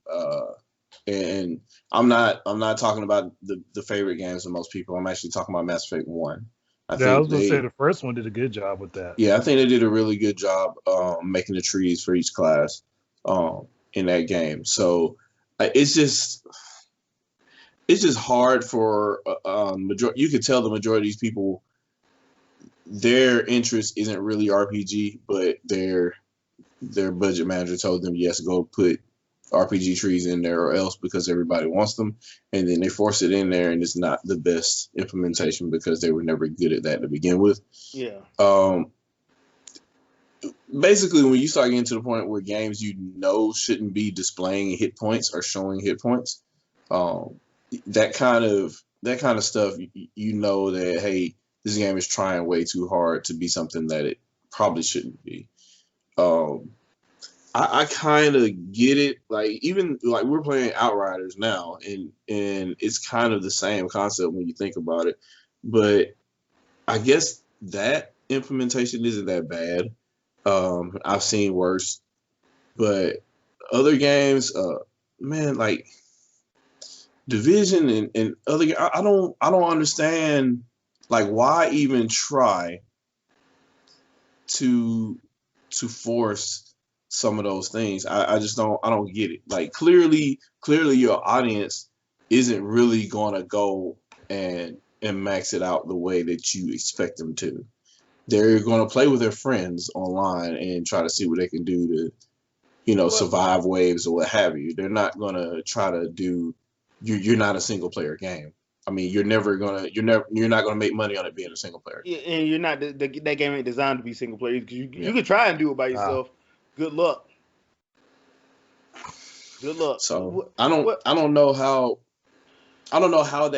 C: And I'm not talking about the favorite games of most people. I'm actually talking about Mass Effect 1.
B: I was gonna say the first one did a good job with that.
C: Yeah, I think they did a really good job making the trees for each class in that game. So it's just hard for majority. You could tell the majority of these people, their interest isn't really RPG, but their budget manager told them, yes, go put RPG trees in there or else, because everybody wants them, and then they force it in there, and it's not the best implementation because they were never good at that to begin with.
A: Yeah.
C: Basically, when you start getting to the point where games shouldn't be displaying hit points or showing hit points, that kind of stuff, you know that, hey, this game is trying way too hard to be something that it probably shouldn't be. I kind of get it. Like, even like we're playing Outriders now, and it's kind of the same concept when you think about it. But I guess that implementation isn't that bad. I've seen worse, but other games, man, like Division and other, I don't understand, like, why even try to force some of those things. I just don't get it. Like, clearly your audience isn't really gonna go and max it out the way that you expect them to. They're gonna play with their friends online and try to see what they can do to, survive waves or what have you. They're not gonna try to do. You're not a single player game. I mean, you're not gonna make money on it being a single player.
A: Yeah, and you're not. That game ain't designed to be single player. Because you could try and do it by yourself. Good luck.
C: So I don't know how that I don't know how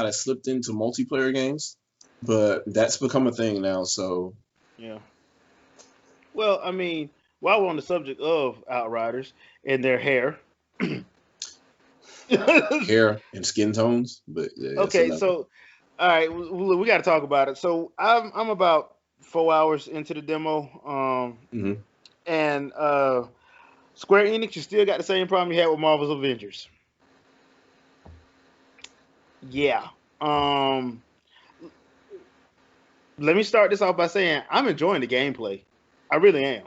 C: that slipped into multiplayer games, but that's become a thing now. So
A: yeah. Well, I mean, while we're on the subject of Outriders and their hair,
C: hair and skin tones, but
A: okay. So, all right, we got to talk about it. So I'm about 4 hours into the demo, And Square Enix, you still got the same problem you had with Marvel's Avengers. Yeah. Let me start this off by saying I'm enjoying the gameplay. I really am.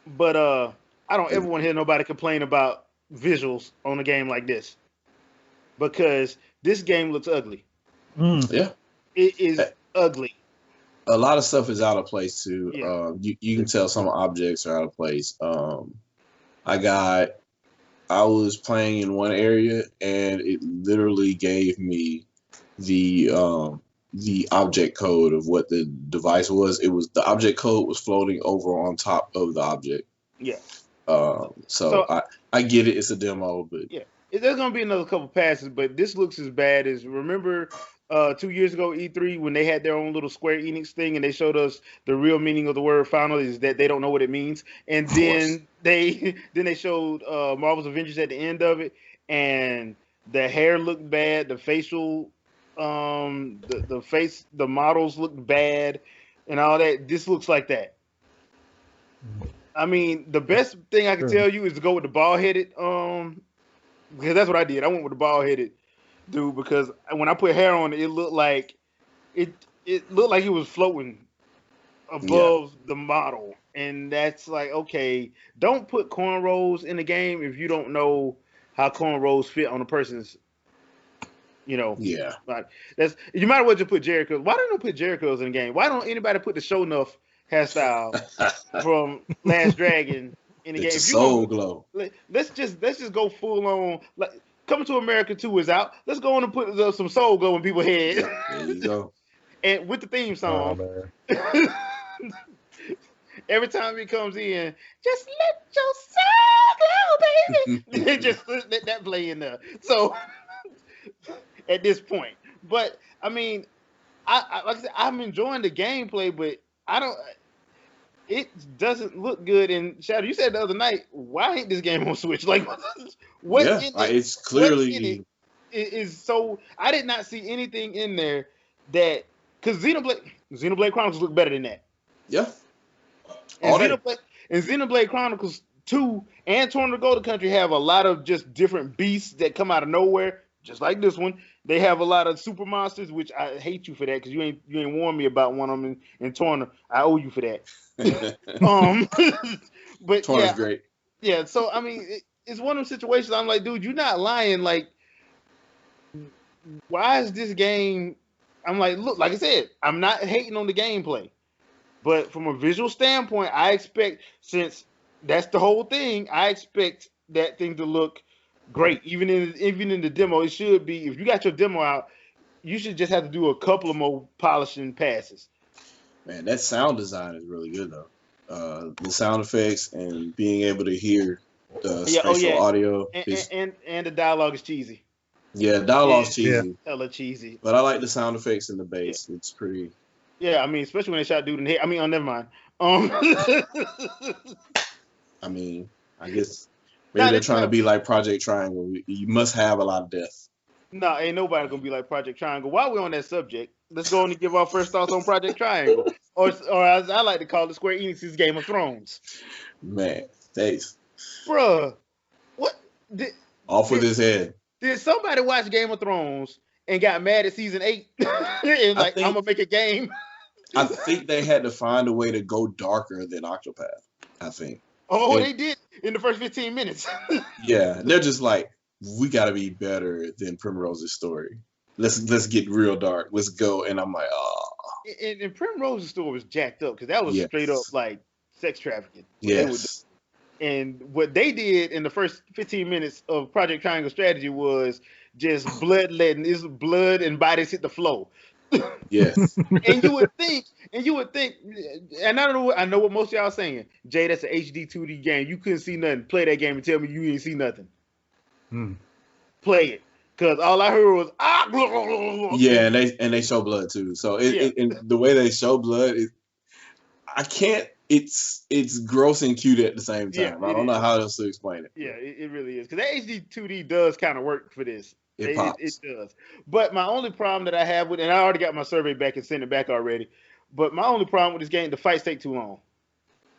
A: But I don't ever want to hear nobody complain about visuals on a game like this. Because this game looks ugly.
C: Yeah.
A: It is ugly.
C: A lot of stuff is out of place too.
A: Yeah.
C: You can tell some objects are out of place. I was playing in one area and it literally gave me the object code of what the device was. It was the object code was floating over on top of the object.
A: Yeah.
C: So I get it. It's a demo, but
A: yeah, there's gonna be another couple passes, but this looks as bad as remember 2 years ago E3 when they had their own little Square Enix thing and they showed us the real meaning of the word final is that they don't know what it means, and then they showed Marvel's Avengers at the end of it, and the hair looked bad, the facial the models looked bad and all that. This looks like that. I mean, the best thing I can tell you is to go with the bald-headed, because that's what I did. I went with the bald-headed dude because when I put hair on it, it looked like it looked like he was floating above the model, and that's like, okay, don't put cornrows in the game if you don't know how cornrows fit on a person's. Like you might as well just put Jerry curls. Why don't they put Jerry curls in the game? Why don't anybody put the show enough hairstyle from Last Dragon in the game?
C: It's soul glow.
A: Let's just go full on. Like Coming to America 2 is out. Let's go on and put some soul glow in people's head.
C: There you go.
A: And with the theme song. Every time he comes in, just let your soul glow, baby. Just let that play in there. So at this point, but I mean, I like I said, I'm enjoying the gameplay, but it doesn't look good. And Shadow, you said the other night, why ain't this game on Switch? Like, what?
C: Yeah, it's clearly
A: is so. I did not see anything in there that because Xenoblade Chronicles look better than that.
C: Yeah.
A: And Xenoblade Chronicles 2 and Torn to Go to Country have a lot of just different beasts that come out of nowhere, just like this one. They have a lot of super monsters, which I hate you for that because you ain't warned me about one of them in Torn. I owe you for that. But
C: Torn is great.
A: Yeah, so I mean, it's one of those situations. I'm like, dude, you're not lying. Like, why is this game? I'm like, look, like I said, I'm not hating on the gameplay. But from a visual standpoint, I expect, since that's the whole thing, I expect that thing to look great. Even in the demo, it should be. If you got your demo out, you should just have to do a couple of more polishing passes.
C: Man, that sound design is really good though. The sound effects and being able to hear the spatial audio
A: and the dialogue is cheesy.
C: Yeah, dialogue's cheesy.
A: Hella cheesy.
C: But I like the sound effects and the bass. Yeah. It's pretty.
A: Yeah, I mean, especially when they shot dude in the head. I mean, never mind.
C: I mean, I guess maybe they're trying to be like Project Triangle. You must have a lot of death.
A: No, ain't nobody gonna be like Project Triangle. While we're on that subject, let's go on and give our first thoughts on Project Triangle, or as I like to call it, Square Enix's Game of Thrones.
C: Man, thanks,
A: bruh. What?
C: Off with his head.
A: Did somebody watch Game of Thrones and got mad at season 8 and like, I'm gonna make a game?
C: I think they had to find a way to go darker than Octopath. I think.
A: Oh, they did in the first 15 minutes.
C: Yeah, they're just like, we got to be better than Primrose's story. Let's get real dark. Let's go. And I'm like, oh.
A: And Primrose's story was jacked up because that was straight up like sex trafficking.
C: Yes.
A: And what they did in the first 15 minutes of Project Triangle Strategy was just bloodletting. It's blood and bodies hit the floor.
C: Yes.
A: and you would think, and I know what most of y'all are saying. Jay, that's an HD 2D game. You couldn't see nothing. Play that game and tell me you didn't see nothing. Play it. Because all I heard was
C: yeah, and they show blood too. So and the way they show blood, I can't. It's gross and cute at the same time. Yeah, I don't know how else to explain it.
A: Yeah, it really is. Because that HD 2D does kind of work for this.
C: It
A: does. But my only problem that I have with, and I already got my survey back and sent it back already. But my only problem with this game, the fights take too long.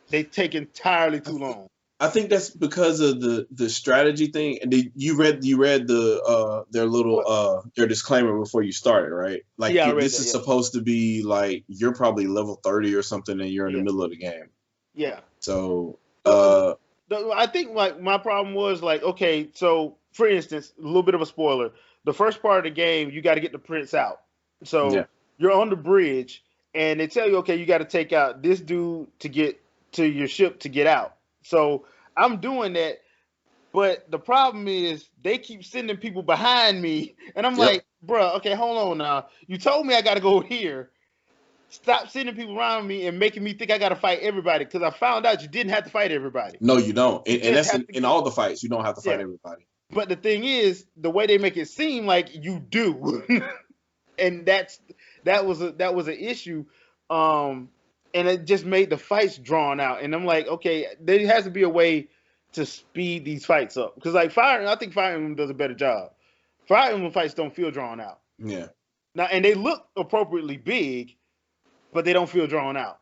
A: They take entirely too long.
C: I think that's because of the strategy thing. And you read the their little their disclaimer before you started, right? Like
A: Yeah, I read
C: this
A: that,
C: is
A: yeah.
C: supposed to be like you're probably level 30 or something, and you're in the middle of the game.
A: Yeah.
C: So
A: I think like my problem was like, okay, so for instance, a little bit of a spoiler. The first part of the game, you got to get the prince out. So you're on the bridge, and they tell you, okay, you got to take out this dude to get to your ship to get out. So I'm doing that, but the problem is they keep sending people behind me, and I'm like, bruh, okay, hold on now. You told me I got to go here. Stop sending people around me and making me think I got to fight everybody, because I found out you didn't have to fight everybody.
C: No, you don't. And that's in all the fights. You don't have to fight everybody.
A: But the thing is, the way they make it seem like you do, and that was an issue, and it just made the fights drawn out. And I'm like, okay, there has to be a way to speed these fights up, because like I think Fire Emblem does a better job. Fire Emblem fights don't feel drawn out.
C: Yeah.
A: Now, and they look appropriately big, but they don't feel drawn out.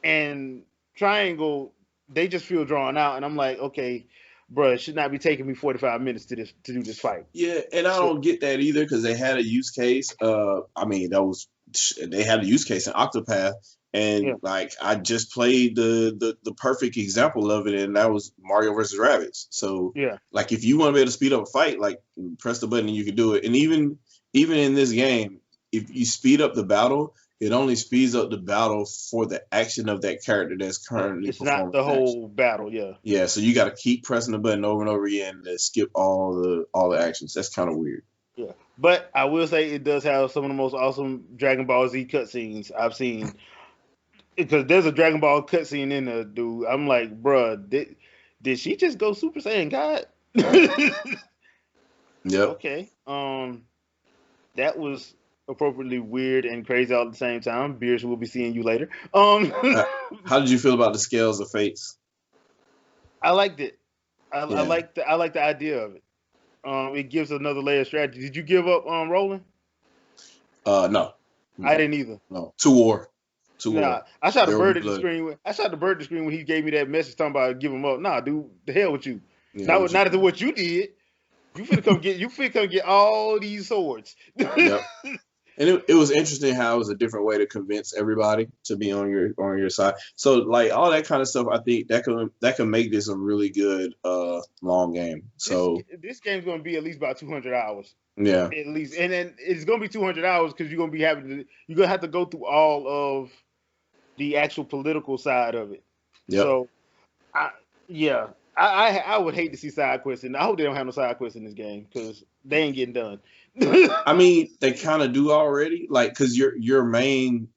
A: And Triangle, they just feel drawn out, and I'm like, okay, bro, it should not be taking me 45 minutes to do this fight.
C: Yeah, and I don't get that either, because they had a use case. I mean, they had a use case in Octopath, and like I just played the perfect example of it, and that was Mario versus Rabbids. So like if you want to be able to speed up a fight, like press the button and you can do it. And even in this game, if you speed up the battle, it only speeds up the battle for the action of that character that's currently performing.
A: It's not the whole battle,
C: Yeah, so you got to keep pressing the button over and over again to skip all the actions. That's kind of weird.
A: Yeah, but I will say it does have some of the most awesome Dragon Ball Z cutscenes I've seen. Because there's a Dragon Ball cutscene in there, dude. I'm like, bruh, did she just go Super Saiyan God?
C: Yep.
A: Okay. That was appropriately weird and crazy all at the same time. Beers, we'll be seeing you later.
C: How did you feel about the Scales of Fates?
A: I liked it. I like the idea of it. It gives another layer of strategy. Did you give up rolling?
C: No.
A: I didn't either.
C: No. Two war.
A: I shot a bird at the screen. I shot the bird at the screen when he gave me that message talking about give him up. Nah, dude, the hell with you.
C: Yeah,
A: not after what you did. You finna come get all these swords.
C: Yep. And it was interesting how it was a different way to convince everybody to be on your side. So like all that kind of stuff, I think that can make this a really good long game. So
A: this game's gonna be at least about 200 hours.
C: Yeah.
A: At least, and then it's gonna be 200 hours because you're gonna have to go through all of the actual political side of it.
C: Yep.
A: So, I would hate to see side quests, and I hope they don't have no side quests in this game because they ain't getting done.
C: I mean, they kind of do already, like because your main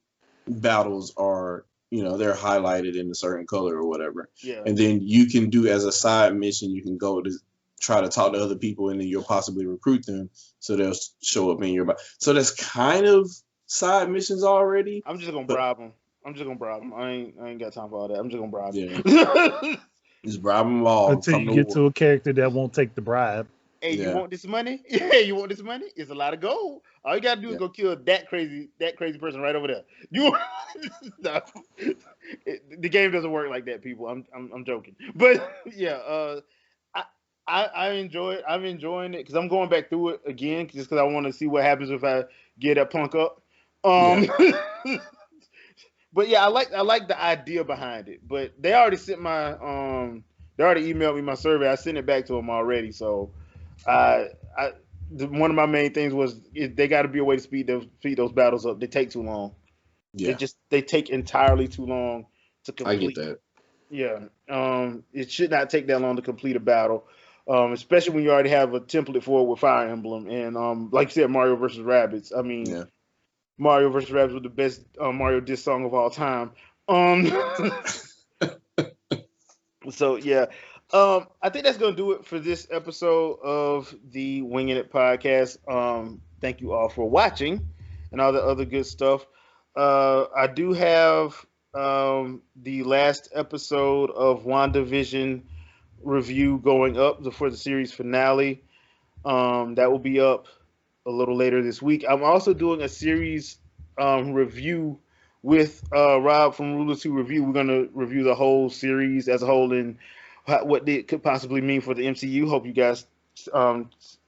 C: battles are, they're highlighted in a certain color or whatever.
A: Yeah.
C: And then you can do as a side mission, you can go to try to talk to other people, and then you'll possibly recruit them so they'll show up in your battle. So that's kind of side missions already.
A: I'm just gonna bribe them. I ain't got time for all that. I'm just gonna bribe them.
C: Yeah. Just bribe them all
B: until you get to a character that won't take the bribe.
A: Hey, you want this money? Yeah, you want this money? It's a lot of gold. All you gotta do is go kill that crazy person right over there. The game doesn't work like that, people. I'm joking, but yeah, I enjoy it. I'm enjoying it because I'm going back through it again just because I want to see what happens if I get that punk up. But yeah, I like the idea behind it. But they already sent my they already emailed me my survey. I sent it back to them already. So one of my main things was they got to be a way to speed those battles up. They take too long. Yeah. They take entirely too long to complete.
C: I get that.
A: Yeah. It should not take that long to complete a battle. Especially when you already have a template for it with Fire Emblem and like you said, Mario versus Rabbids. I mean, Mario versus Rabbids was the best Mario diss song of all time. So yeah, I think that's gonna do it for this episode of the Wingin' It podcast. Thank you all for watching and all the other good stuff. I do have the last episode of WandaVision review going up for the series finale. That will be up a little later this week. I'm also doing a series review with Rob from Rulers Who Review. We're gonna review the whole series as a whole and what it could possibly mean for the MCU. Hope you guys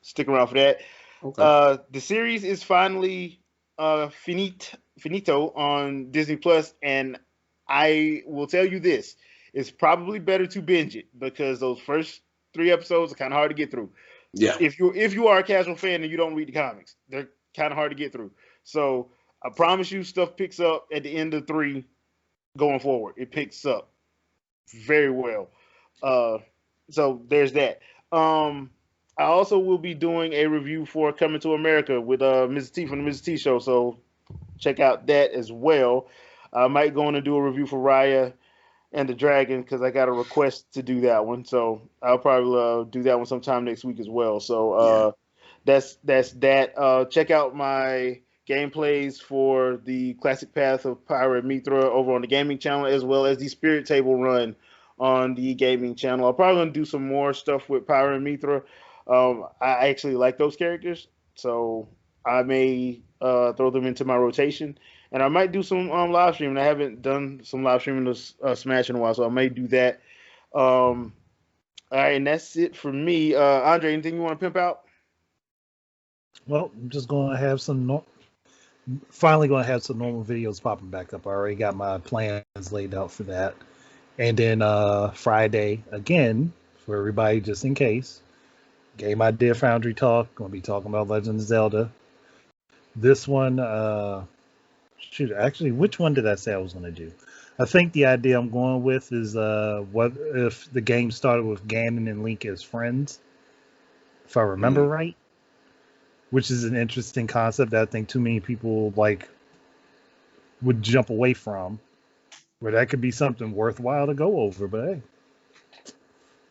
A: stick around for that.
C: Okay.
A: The series is finally finito on Disney Plus, and I will tell you this: it's probably better to binge it because those first 3 episodes are kind of hard to get through.
C: Yeah.
A: If you are a casual fan and you don't read the comics, they're kind of hard to get through. So I promise you, stuff picks up at the end of 3 going forward. It picks up very well. So there's that. I also will be doing a review for Coming to America with Mrs. T from the Mrs. T Show. So check out that as well. I might go on and do a review for Raya and the Dragon because I got a request to do that one. So I'll probably do that one sometime next week as well. So that's that. Check out my gameplays for the Classic Path of Pyrometro over on the gaming channel, as well as the Spirit Table run on the gaming channel. I'm probably gonna do some more stuff with Pyrometro. I actually like those characters, so I may throw them into my rotation. And I might do some live streaming. I haven't done some live streaming of Smash in a while, so I may do that. All right, and that's it for me. Andre, anything you want to pimp out?
B: Well, I'm just going to have finally going to have some normal videos popping back up. I already got my plans laid out for that. And then Friday, again, for everybody, just in case, Game Idea Foundry Talk. Going to be talking about Legend of Zelda. This one, actually, which one did I say I was going to do? I think the idea I'm going with is what if the game started with Ganon and Link as friends, if I remember right, which is an interesting concept that I think too many people would jump away from, where that could be something worthwhile to go over. But hey,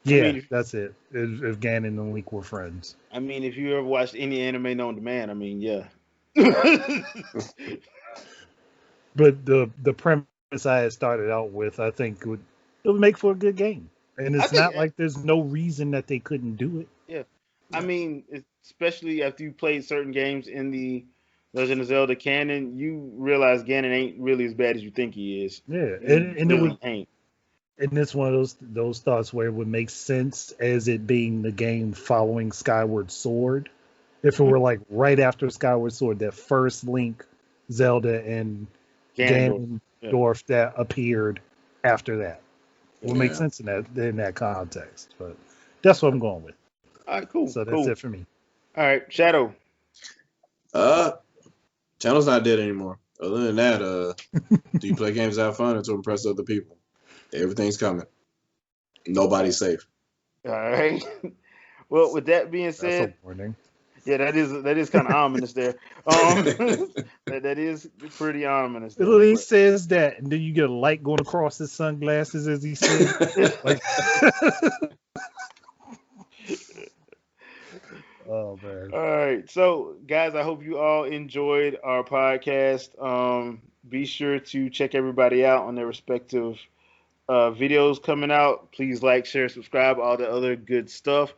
B: yeah, that's it. If Ganon and Link were friends.
A: I mean, if you ever watched any anime known to man, I mean, yeah.
B: But the premise I had started out with, I think it would make for a good game. And it's not like there's no reason that they couldn't do it.
A: Yeah. I mean, especially after you played certain games in the Legend of Zelda canon, you realize Ganon ain't really as bad as you think he is.
B: Yeah, and
A: really
B: it would ain't. And it's one of those thoughts where it would make sense as it being the game following Skyward Sword. If it were like right after Skyward Sword, that first Link, Zelda, and Ganondorf that appeared after that. It would make sense in that context. But that's what I'm going with.
A: All right, cool.
B: So that's it for me.
A: All right, Shadow.
C: Channel's not dead anymore. Other than that, do you play games to have fun or to impress other people? Everything's coming. Nobody's safe.
A: All right. Well, with that being said,
B: that's a warning.
A: Yeah, that is kind of ominous there. That is pretty ominous.
B: There, he says that, and then you get a light going across his sunglasses as he says. Oh man!
A: All right, so guys, I hope you all enjoyed our podcast. Be sure to check everybody out on their respective videos coming out. Please like, share, subscribe, all the other good stuff.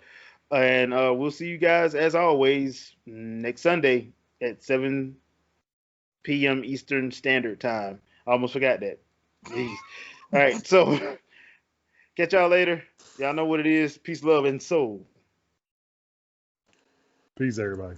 A: And we'll see you guys, as always, next Sunday at 7 p.m. Eastern Standard Time. I almost forgot that. Jeez. All right, so catch y'all later. Y'all know what it is. Peace, love, and soul.
B: Peace, everybody.